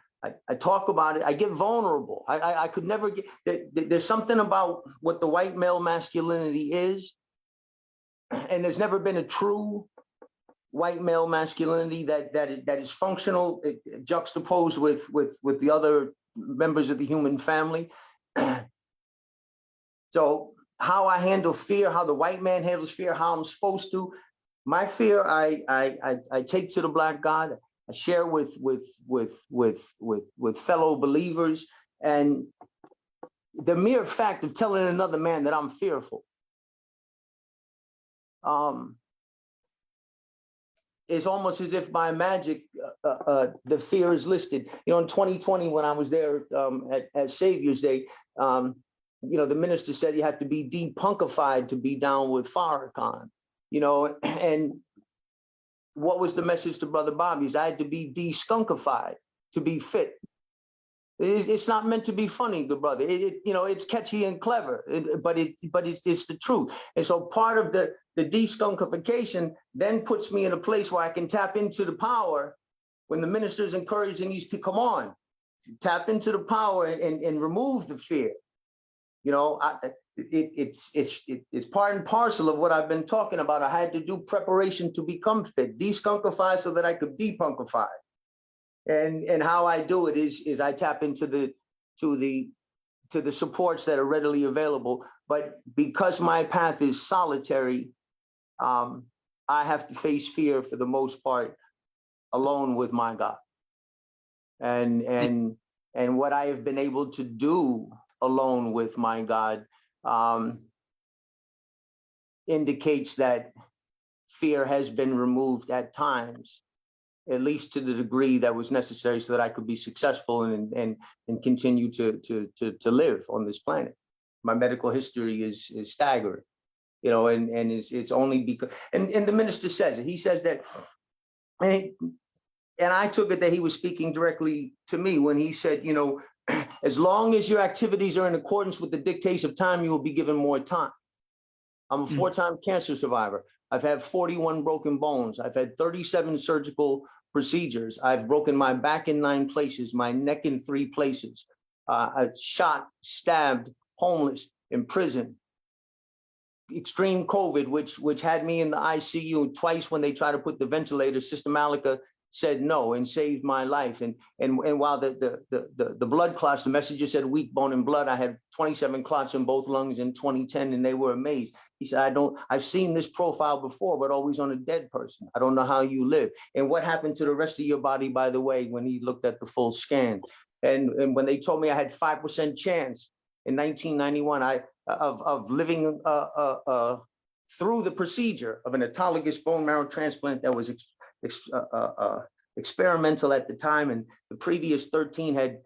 S2: I talk about it. I get vulnerable. I could never get. There's something about what the white male masculinity is, and there's never been a true white male masculinity that is functional, juxtaposed with the other members of the human family. So how I handle fear, how the white man handles fear, how I'm supposed to. My fear, I take to the Black God. I share with fellow believers, and the mere fact of telling another man that I'm fearful, it's almost as if by magic, the fear is listed. In 2020, when I was there at Savior's Day, the minister said you have to be de-punkified to be down with Farrakhan. And what was the message to Brother Bobby's? I had to be de-skunkified to be fit. It's not meant to be funny, good brother. It's catchy and clever, but it's the truth. And so part of the de-skunkification then puts me in a place where I can tap into the power when the minister is encouraging these people, come on, tap into the power and remove the fear. It's part and parcel of what I've been talking about. I had to do preparation to become fit, de-skunkify so that I could de-punkify. And how I do it is I tap into the supports that are readily available But because my path is solitary, I have to face fear for the most part alone with my God. And what I have been able to do alone with my God indicates that fear has been removed at times, at least to the degree that was necessary so that I could be successful and continue to live on this planet. My medical history is staggering, you know, and it's only because, and the minister says it. He says that, and I took it that he was speaking directly to me when he said, you know, as long as your activities are in accordance with the dictates of time, you will be given more time. I'm a 4-time cancer survivor. I've had 41 broken bones. I've had 37 surgical procedures. I've broken my back in 9 places, my neck in 3 places. I shot, stabbed, homeless, in prison. Extreme COVID, which had me in the ICU twice when they tried to put the ventilator. Sister Malika said no and saved my life. And while the blood clots, the messenger said weak bone and blood, I had 27 clots in both lungs in 2010, and they were amazed. He said, I've seen this profile before, but always on a dead person. I don't know how you live. And what happened to the rest of your body, by the way, when he looked at the full scan? And when they told me I had 5% chance in 1991 of living through the procedure of an autologous bone marrow transplant that was experimental at the time, and the previous 13 had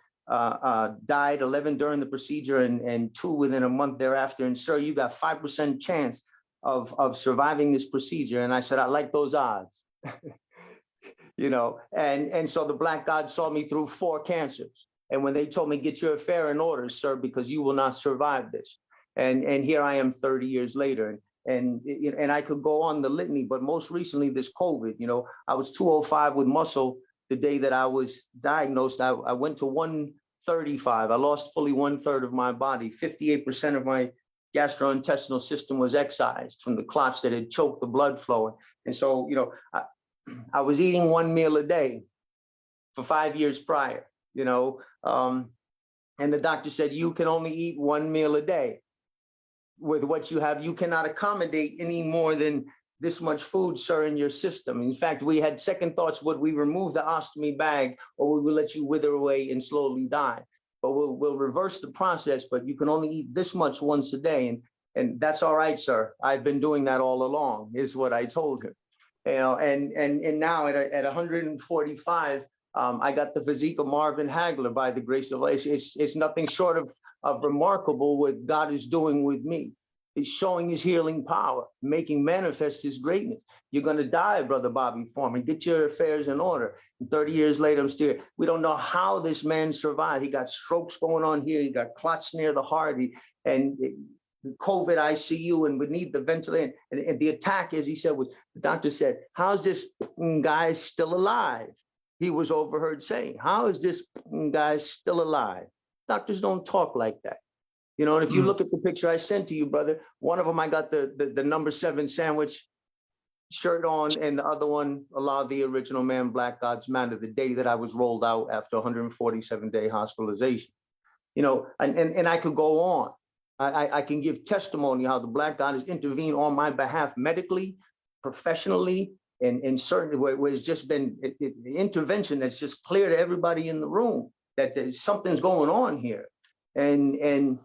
S2: died, 11 during the procedure and 2 within a month thereafter. And sir, you got 5% chance of surviving this procedure. And I said, I like those odds. You know, and so the Black God saw me through 4 cancers. And when they told me, get your affair in order, sir, because you will not survive this. And here I am 30 years later. And I could go on the litany, but most recently this COVID, you know, I was 205 with muscle the day that I was diagnosed. I went to 135. I lost fully 1/3 of my body. 58% of my gastrointestinal system was excised from the clots that had choked the blood flow. And so, you know, I was eating 1 meal a day for 5 years prior, you know, and the doctor said, you can only eat 1 meal a day. With what you have, you cannot accommodate any more than this much food, sir, in your system. In fact, we had second thoughts. Would we remove the ostomy bag, or we will let you wither away and slowly die? But we'll reverse the process, but you can only eat this much once a day. And that's all right, sir. I've been doing that all along, is what I told him. You know, and now at 145, I got the physique of Marvin Hagler by the grace of Allah. It's nothing short of remarkable what God is doing with me. He's showing his healing power, making manifest his greatness. You're going to die, Brother Bobby Foreman. Get your affairs in order. And 30 years later, I'm still, we don't know how this man survived. He got strokes going on here. He got clots near the heart. And COVID ICU and would need the ventilator. And the attack, as he said, was, the doctor said, how's this guy still alive? He was overheard saying, how is this guy still alive? Doctors don't talk like that. You know, and if you look at the picture I sent to you, brother, one of them, I got the number 7 sandwich shirt on, and the other one, Allah, the original man, Black God's Matter, the day that I was rolled out after 147-day hospitalization. You know, and I could go on. I can give testimony how the Black God has intervened on my behalf medically, professionally, and certainly where it's just been the intervention that's just clear to everybody in the room that there's something's going on here. And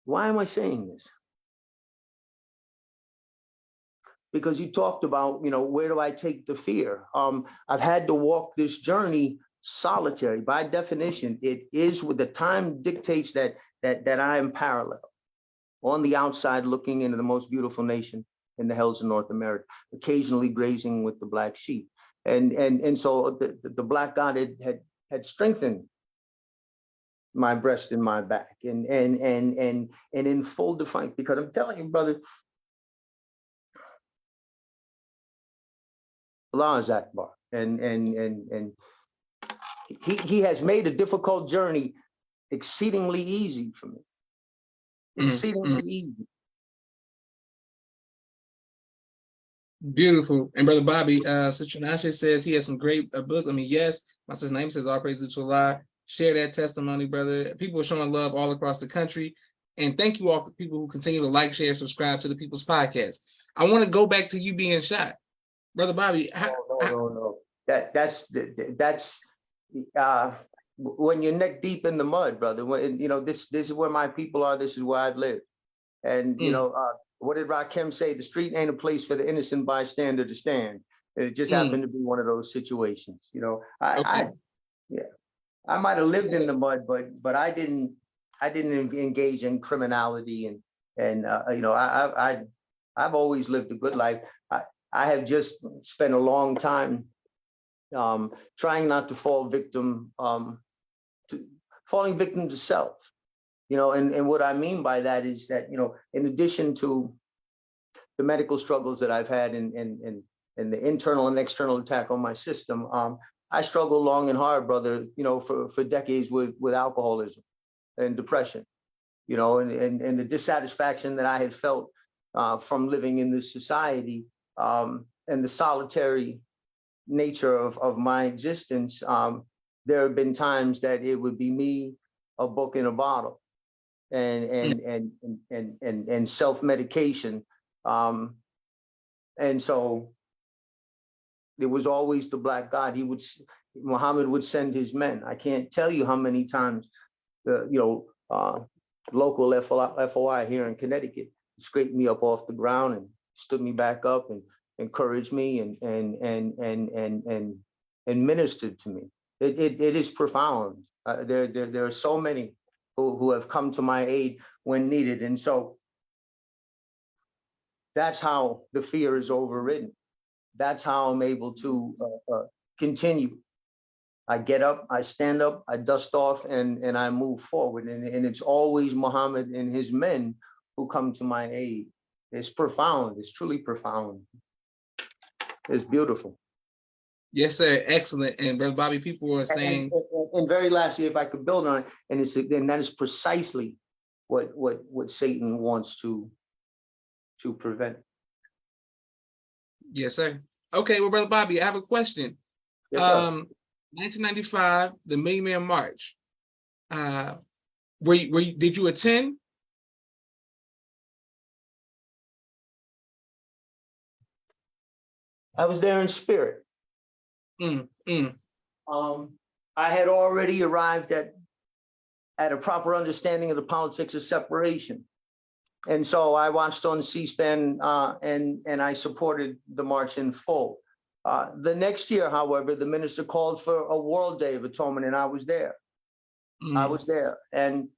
S2: why am I saying this? Because you talked about, you know, where do I take the fear? I've had to walk this journey solitary. By definition, it is with the time dictates that I am parallel on the outside looking into the most beautiful nation in the hills of North America, occasionally grazing with the black sheep. And so the Black God had strengthened my breast and my back and in full defiance, because I'm telling you, brother, Allah is Akbar. And he has made a difficult journey exceedingly easy for me. Exceedingly easy.
S1: Beautiful. And Brother Bobby, Sister Nasha says he has some great books. I mean, yes, my sister name says all praise to Allah. Share that testimony, brother. People are showing love all across the country. And thank you all for people who continue to like, share, subscribe to the People's Podcast. I want to go back to you being shot. Brother Bobby.
S2: No. That's when you're neck deep in the mud, brother. When, you know, this is where my people are. This is where I've lived. And, you know, what did Rakim say? The street ain't a place for the innocent bystander to stand. And it just happened to be one of those situations. You know, I might have lived in the mud, but I didn't engage in criminality and you know, I've always lived a good life. I have just spent a long time trying not to fall victim falling victim to self. You know, and what I mean by that is that, you know, in addition to the medical struggles that I've had and the internal and external attack on my system, I struggled long and hard, brother, you know, for decades with alcoholism and depression, you know, and the dissatisfaction that I had felt from living in this society, and the solitary nature of my existence. There have been times that it would be me, a book in a bottle, and self-medication. And so it was always the Black God. Muhammad would send his men. I can't tell you how many times the local FOI here in Connecticut scraped me up off the ground and stood me back up and encouraged me and ministered to me. It is profound. There are so many who have come to my aid when needed. And so that's how the fear is overridden. That's how I'm able to continue. I get up, I stand up, I dust off, and I move forward. And it's always Muhammad and his men who come to my aid. It's profound. It's truly profound. It's beautiful.
S1: Yes, sir. Excellent. And Brother Bobby, people are saying.
S2: And very lastly, if I could build on it, and that is precisely what Satan wants to prevent.
S1: Yes, sir. Okay, well, Brother Bobby, I have a question.
S2: Yes, sir.
S1: 1995, the Million Man March. Did you attend?
S2: I was there in spirit. I had already arrived at a proper understanding of the politics of separation. And so I watched on C-SPAN and I supported the march in full. The next year, however, the minister called for a World Day of Atonement, and I was there. I was there, and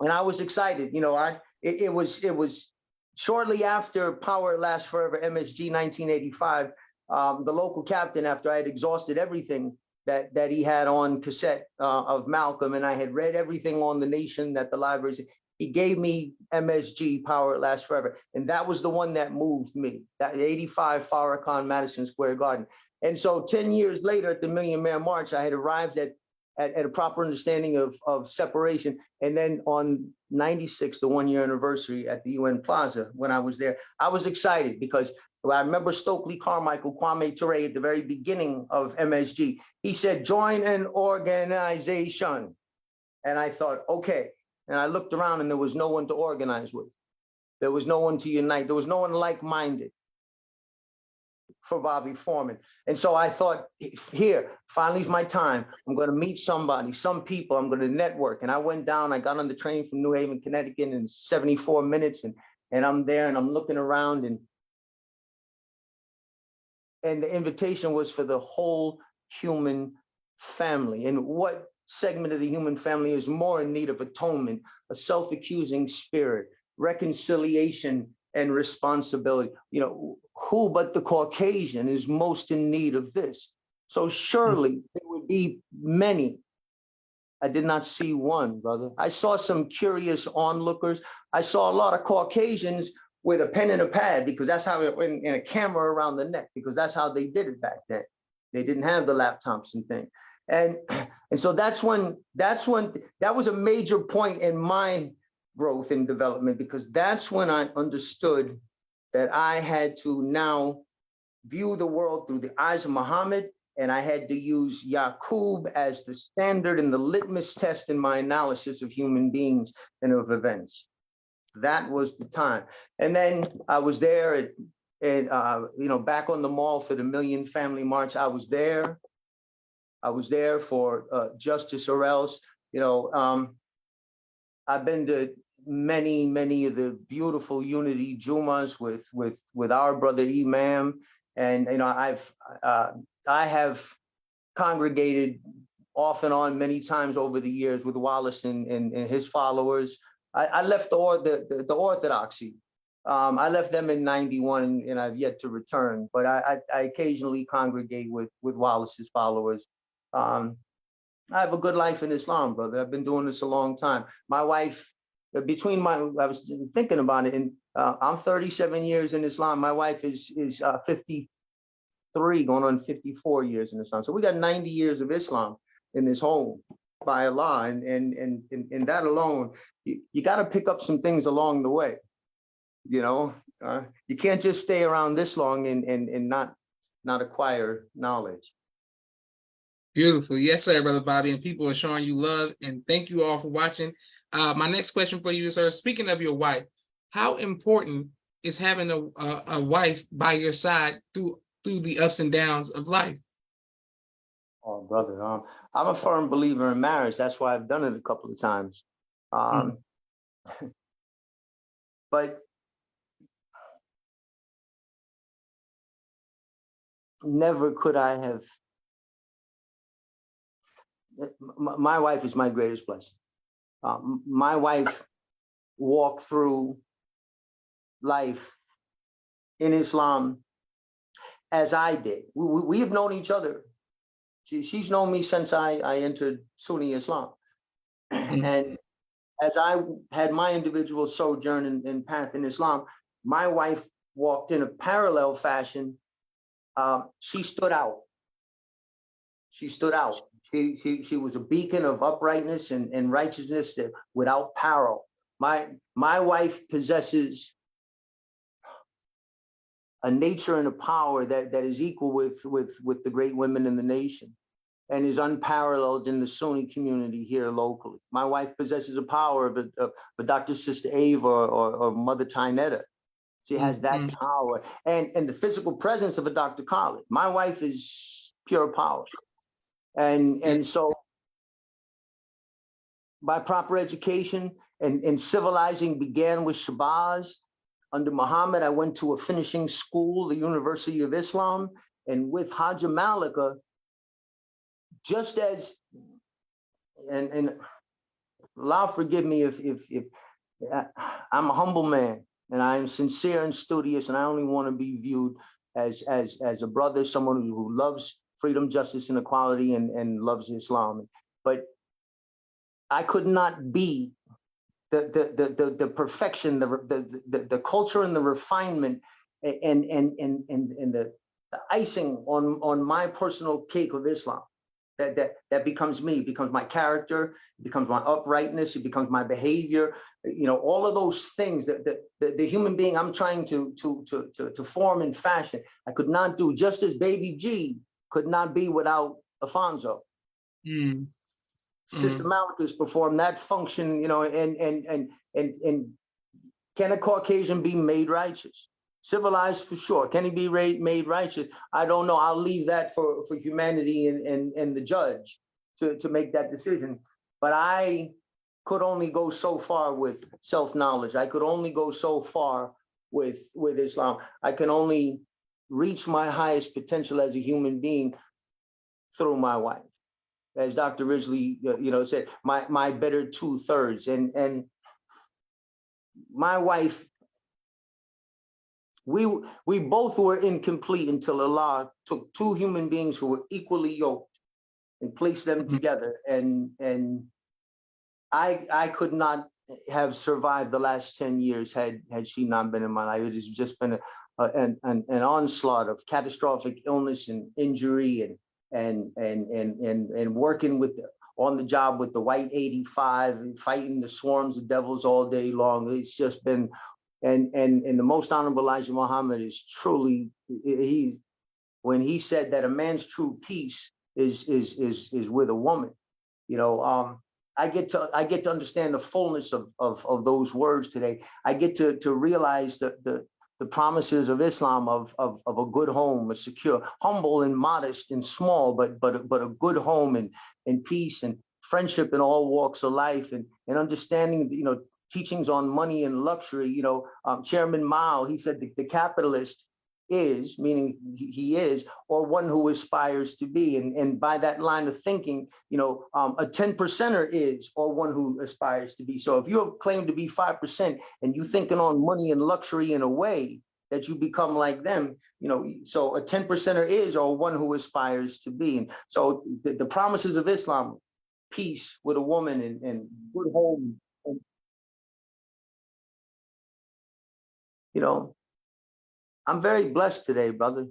S2: I was excited. You know, it was shortly after Power at Last Forever, MSG 1985. The local captain, after I had exhausted everything that he had on cassette of Malcolm, and I had read everything on The Nation that the libraries, he gave me MSG, Power at Last Forever. And that was the one that moved me, that 85 Farrakhan, Madison Square Garden. And so 10 years later at the Million Man March, I had arrived at a proper understanding of separation. And then on 96, the 1-year anniversary at the UN Plaza, when I was there, I was excited because I remember Stokely Carmichael, Kwame Ture at the very beginning of MSG. He said, join an organization. And I thought, okay. And I looked around and there was no one to organize with. There was no one to unite. There was no one like-minded for Bobby Foreman. And so I thought, here, finally is my time. I'm going to meet somebody, some people. I'm going to network. And I went down. I got on the train from New Haven, Connecticut in 74 minutes. And I'm there and I'm looking around. And the invitation was for the whole human family. And what segment of the human family is more in need of atonement, a self-accusing spirit, reconciliation, and responsibility? You know, who but the Caucasian is most in need of this? So surely there would be many. I did not see one, brother. I saw some curious onlookers. I saw a lot of Caucasians with a pen and a pad, because that's how it went, in a camera around the neck, because that's how they did it back then. They didn't have the laptops and things. And so that was a major point in my growth and development, because that's when I understood that I had to now view the world through the eyes of Muhammad, and I had to use Yaqub as the standard and the litmus test in my analysis of human beings and of events. that was the time. And then I was there back on the mall for the Million Family March. I was there for Justice or Else. I've been to many of the beautiful unity Jumas with our brother Imam, and I have congregated off and on many times over the years with Wallace and his followers. I left the Orthodoxy. I left them in '91, and I've yet to return. But I occasionally congregate with Wallace's followers. I have a good life in Islam, brother. I've been doing this a long time. My wife, I was thinking about it, and I'm 37 years in Islam. My wife is 53, going on 54 years in Islam. So we got 90 years of Islam in this home, by Allah, and that alone, you got to pick up some things along the way. You can't just stay around this long and not acquire knowledge.
S1: Beautiful. Yes, sir, Brother Bobby. And people are showing you love. And thank you all for watching. My next question for you is, sir, speaking of your wife, how important is having a wife by your side through the ups and downs of life? Oh,
S2: brother, I'm a firm believer in marriage. That's why I've done it a couple of times. But never could I have. My wife is my greatest blessing. My wife walked through life in Islam as I did. We have known each other. She's known me since I entered Sunni Islam. And as I had my individual sojourn and path in Islam, my wife walked in a parallel fashion. She stood out. She stood out. She was a beacon of uprightness and righteousness that without parallel. My wife possesses a nature and a power that is equal with the great women in the nation, and is unparalleled in the Sunni community here locally. My wife possesses a power of a Dr. Sister Ava or Mother Tinetta. She has that power, and the physical presence of a Dr. Khalid. My wife is pure power. And so by proper education and civilizing began with Shabazz. Under Muhammad, I went to a finishing school, the University of Islam, and with Haja Malika, just as, and Allah forgive me if I'm a humble man, and I am sincere and studious, and I only want to be viewed as a brother, someone who loves freedom, justice, and equality, and loves Islam. But I could not be the perfection, the culture, and the refinement, and the icing on my personal cake of Islam. That becomes me, becomes my character, becomes my uprightness, it becomes my behavior. All of those things that the human being I'm trying to form and fashion, I could not do. Just as Baby G could not be without Alfonso. Sister Malika's performed that function, and can a Caucasian be made righteous? Civilized for sure. Can he be made righteous? I don't know. I'll leave that for humanity and the judge to make that decision. But I could only go so far with self-knowledge. I could only go so far with Islam. I can only reach my highest potential as a human being through my wife. As Dr. Ridgely, said, my better 2/3, and my wife, we both were incomplete until Allah took two human beings who were equally yoked and placed them together, and I could not have survived the last 10 years had she not been in my life. It has just been an onslaught of catastrophic illness and injury and working on the job with the white 85 and fighting the swarms of devils all day long. It's just been, and the most honorable Elijah Muhammad is truly, when he said that a man's true peace is with a woman, I get to understand the fullness of those words today. I get to realize the promises of Islam of a good home, a secure, humble and modest and small, but a good home and peace and friendship in all walks of life, and understanding, teachings on money and luxury. Chairman Mao, he said the capitalist is, meaning he is, or one who aspires to be. And by that line of thinking, a 10%er is, or one who aspires to be. So if you claim to be 5% and you thinking on money and luxury in a way that you become like them, so a 10%er is, or one who aspires to be. And so the promises of Islam, peace with a woman and good home, and, I'm very blessed today, brother.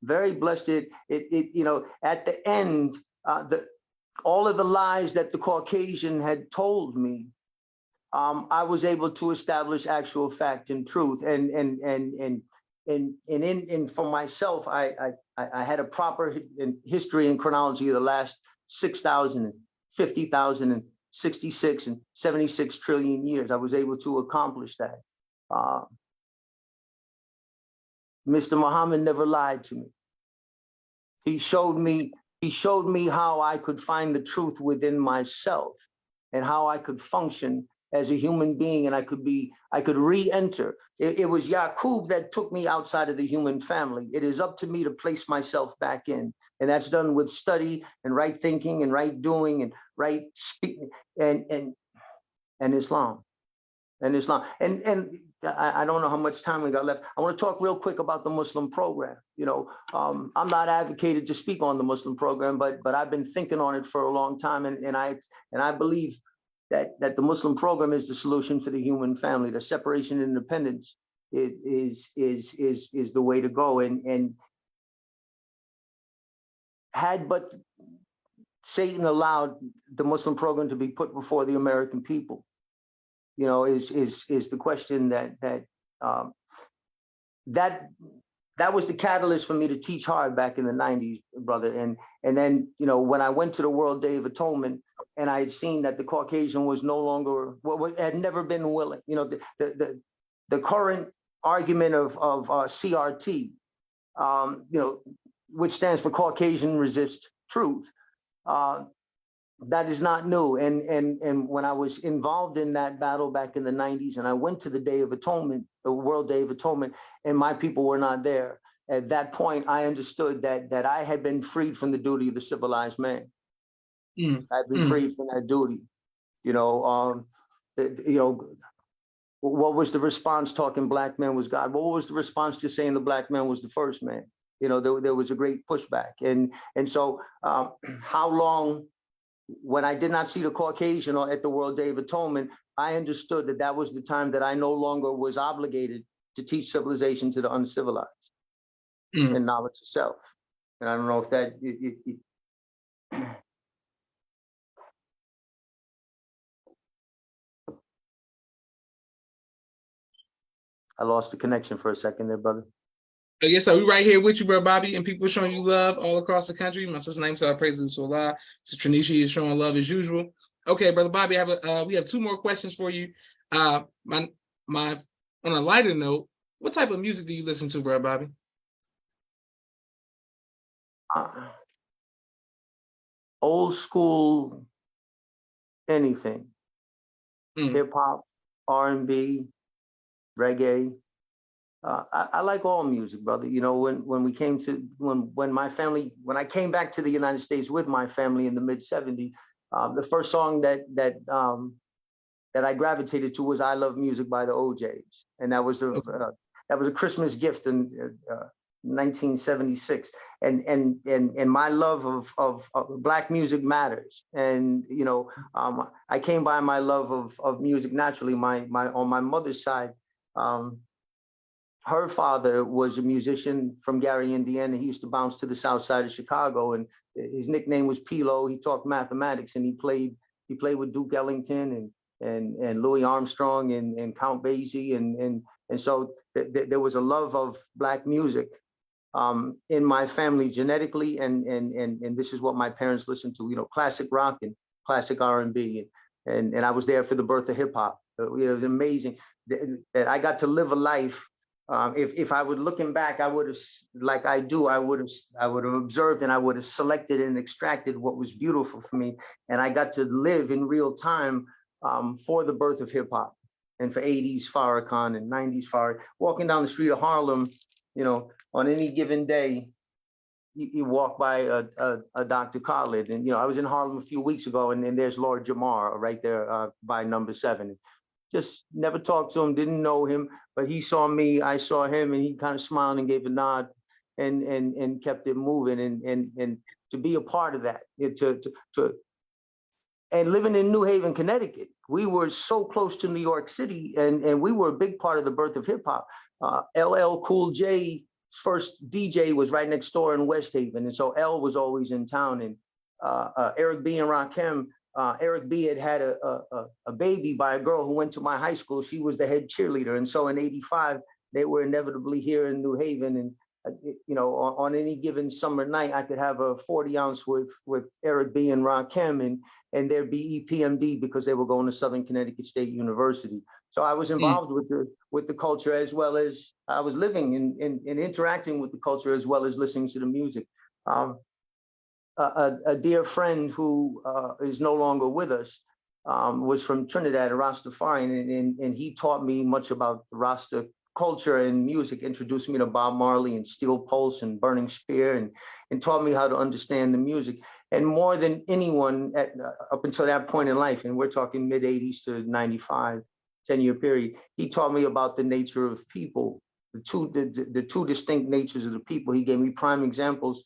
S2: Very blessed. At the end, all of the lies that the Caucasian had told me, I was able to establish actual fact and truth. And for myself, I had a proper history and chronology of the last 6,000 and 50,000 and 66 and 76 trillion years. I was able to accomplish that. Mr. Muhammad never lied to me. He showed me how I could find the truth within myself and how I could function as a human being, and I could re-enter. It was Yaqub that took me outside of the human family. It is up to me to place myself back in. And that's done with study and right thinking and right doing and right speaking and Islam. And Islam. And I don't know how much time we got left. I want to talk real quick about the Muslim program. I'm not advocated to speak on the Muslim program, but I've been thinking on it for a long time, and I believe that the Muslim program is the solution for the human family. The separation and independence is the way to go. And had but Satan allowed the Muslim program to be put before the American people, is the question that was the catalyst for me to teach hard back in the 90s, brother. And then, when I went to the World Day of Atonement and I had seen that the Caucasian was no longer, had never been willing, the current argument of CRT, which stands for Caucasian Resist Truth, that is not new. And when I was involved in that battle back in the 90s, and I went to the Day of Atonement, the World Day of Atonement, and my people were not there. At that point, I understood that I had been freed from the duty of the civilized man. I'd been freed from that duty. What was the response talking black man was God? What was the response to saying the black man was the first man? There was a great pushback. And so how long, when I did not see the Caucasian at the World Day of Atonement, I understood that was the time that I no longer was obligated to teach civilization to the uncivilized and knowledge of self. And I don't know if that, I lost the connection for a second there, brother.
S1: Yes, sir. We right here with you, bro, Bobby, and people showing you love all across the country. My sister's name, so I praise to Allah. So Trinishi is showing love as usual. Okay, brother Bobby, we have two more questions for you. On a lighter note, what type of music do you listen to, bro, Bobby?
S2: Old school, anything, hip hop, R&B, reggae. I like all music, brother. When I came back to the United States with my family in the mid-70s, the first song that I gravitated to was "I Love Music" by the OJs, and that was a Christmas gift in 1976. And my love of Black music matters. And I came by my love of music naturally. On my mother's side. Her father was a musician from Gary, Indiana. He used to bounce to the south side of Chicago, and his nickname was Pilo. He taught mathematics, and he played with Duke Ellington and Louis Armstrong and Count Basie, and so there was a love of Black music in my family genetically, and this is what my parents listened to, classic rock and classic R&B. and I was there for the birth of hip hop. It was amazing that I got to live a life. If I would looking back, I would have, like I do, I would have observed, and I would have selected and extracted what was beautiful for me, and I got to live in real time for the birth of hip hop, and for 80s Farrakhan and 90s Farrakhan. Walking down the street of Harlem, on any given day, you walk by a Dr. Khaled, and I was in Harlem a few weeks ago, and there's Lord Jamar right there by number 7. Just never talked to him, didn't know him, but he saw me, I saw him, and he kind of smiled and gave a nod, and kept it moving, and to be a part of that, and living in New Haven, Connecticut, we were so close to New York City, and we were a big part of the birth of hip hop. LL Cool J first DJ was right next door in West Haven, and so L was always in town, and Eric B and Rakim. Eric B had a baby by a girl who went to my high school. She was the head cheerleader, and so in '85 they were inevitably here in New Haven, and on any given summer night, I could have a 40-ounce with Eric B and Rakim, and there'd be EPMD because they were going to Southern Connecticut State University. So I was involved with the culture, as well as I was living and interacting with the culture, as well as listening to the music. A dear friend who is no longer with us was from Trinidad, a Rastafarian, and he taught me much about the Rasta culture and music, introduced me to Bob Marley and Steel Pulse and Burning Spear, and taught me how to understand the music. And more than anyone up until that point in life, and we're talking mid 80s to 95, 10-year period, he taught me about the nature of people, the two distinct natures of the people. He gave me prime examples.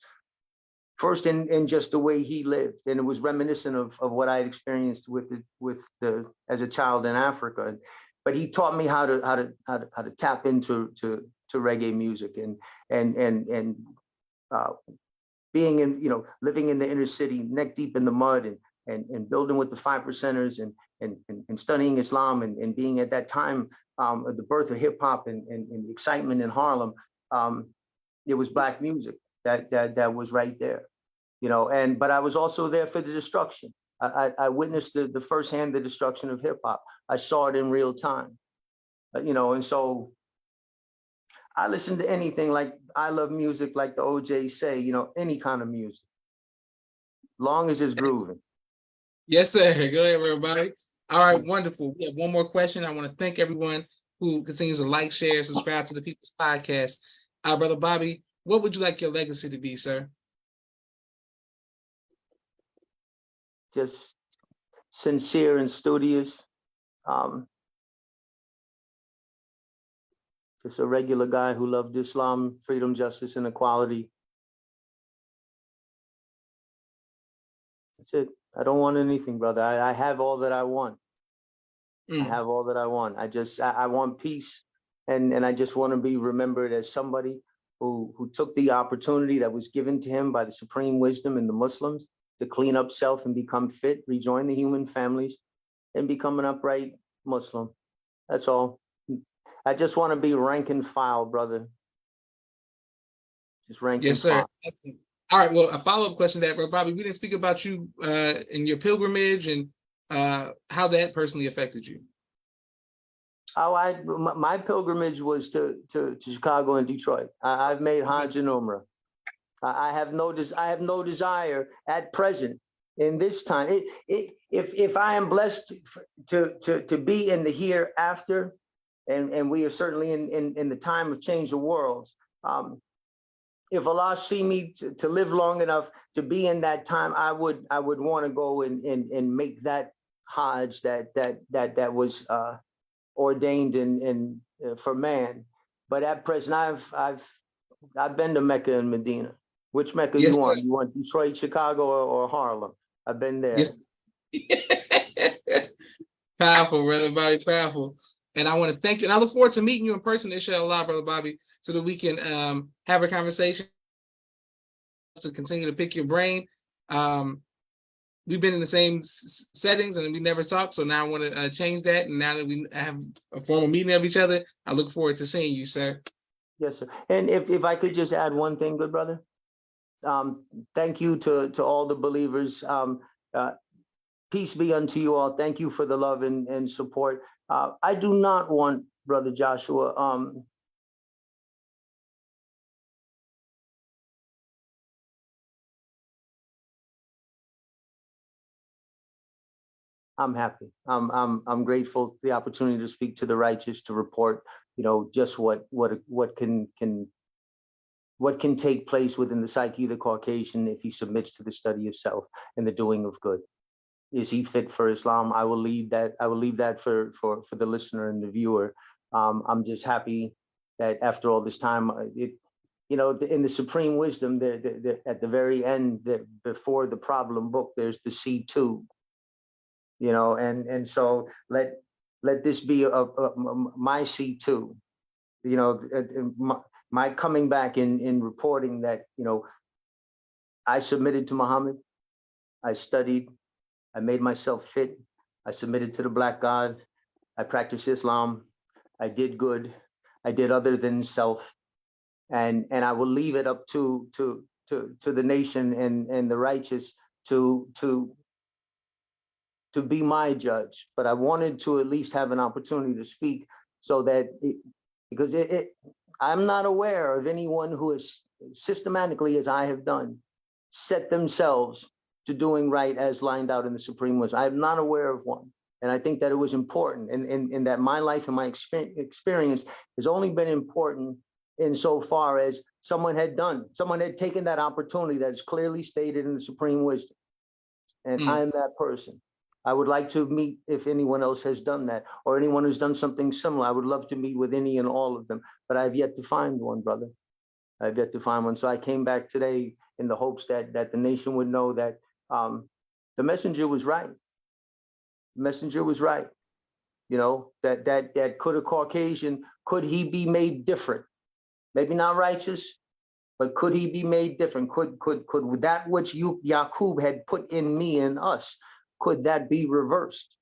S2: First, in just the way he lived, and it was reminiscent of what I had experienced as a child in Africa. But he taught me how to tap into reggae music, and being in living in the inner city, neck deep in the mud, and building with the 5%ers, and studying Islam, and being at that time of the birth of hip hop and the excitement in Harlem. It was Black music that was right there, but I was also there for the destruction. I witnessed the firsthand the destruction of hip hop. I saw it in real time, and so I listen to anything. Like, I love music, like the OJ say, any kind of music, long as it's grooving.
S1: Yes, sir. Go ahead, everybody. All right, wonderful. We have one more question. I want to thank everyone who continues to like, share, subscribe to the People's Podcast. Brother Bobby, what would you like your legacy to be, sir?
S2: Just sincere and studious. Just a regular guy who loved Islam, freedom, justice, and equality. That's it. I don't want anything, brother. I have all that I want. I have all that I want. I want peace, and I just want to be remembered as somebody who took the opportunity that was given to him by the supreme wisdom and the Muslims to clean up self and become fit, rejoin the human families, and become an upright Muslim. That's all. I just want to be rank and file, brother. Just rank and file.
S1: Yes, sir. All right. Well, a follow-up question to that, Brother Bobby. We didn't speak about you in your pilgrimage and how that personally affected you.
S2: My pilgrimage was to Chicago and Detroit. I've made Hajj and Umrah. I have no desire at present in this time. If I am blessed to be in the hereafter, and we are certainly in the time of change of worlds. If Allah see me to live long enough to be in that time, I would want to go and make that Hajj that was ordained in for man. But at present, I've been to Mecca and Medina. Which Mecca you want? You want Detroit, Chicago, or Harlem? I've been there.
S1: Yes. Powerful, Brother Bobby, powerful. And I want to thank you. And I look forward to meeting you in person, inshallah, Brother Bobby, so that we can have a conversation to continue to pick your brain. We've been in the same settings and we never talked. So now I want to change that. And now that we have a formal meeting of each other, I look forward to seeing you, sir.
S2: Yes, sir. And if I could just add one thing, good brother. Thank you to all the believers. Peace be unto you all. Thank you for the love and support. I do not want, Brother Joshua, I'm happy. I'm grateful for the opportunity to speak to the righteous, to report, just what can take place within the psyche of the Caucasian if he submits to the study of self and the doing of good. Is he fit for Islam? I will leave that for the listener and the viewer. I'm just happy that after all this time, in the supreme wisdom, at the very end, before the problem book, there's the C2. And so let this be my C2. My coming back in reporting that I submitted to Muhammad, I studied, I made myself fit, I submitted to the Black God, I practiced Islam, I did good, I did other than self, and I will leave it up to the nation and the righteous to be my judge. But I wanted to at least have an opportunity to speak so that because I'm not aware of anyone who has systematically, as I have done, set themselves to doing right as lined out in the Supreme Wisdom. I'm not aware of one. And I think that it was important, and that my life and my experience has only been important insofar as someone had taken that opportunity that is clearly stated in the Supreme Wisdom. And I am that person. I would like to meet if anyone else has done that, or anyone who's done something similar. I would love to meet with any and all of them, but I've yet to find one, brother. I've yet to find one. So I came back today in the hopes that the nation would know that the messenger was right. The messenger was right. That could a Caucasian, could he be made different? Maybe not righteous, but could he be made different? Could that which Yaqub had put in me and us, could that be reversed?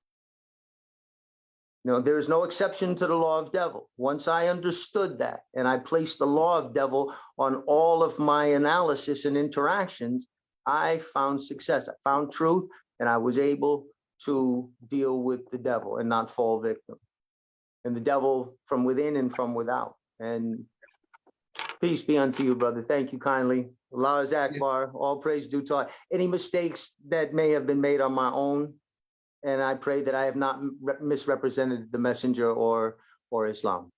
S2: There is no exception to the law of devil. Once I understood that and I placed the law of devil on all of my analysis and interactions, I found success. I found truth, and I was able to deal with the devil and not fall victim. And the devil from within and from without. And peace be unto you, brother. Thank you kindly. Allah is Akbar. All praise due to Allah. Any mistakes that may have been made on my own, and I pray that I have not misrepresented the messenger or Islam.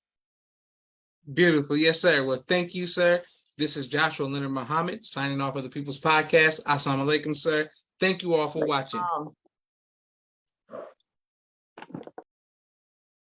S1: Beautiful. Yes, sir. Well, thank you, sir. This is Joshua Leonard Muhammad signing off of the People's Podcast. Assalamu alaikum, sir. Thank you all for watching.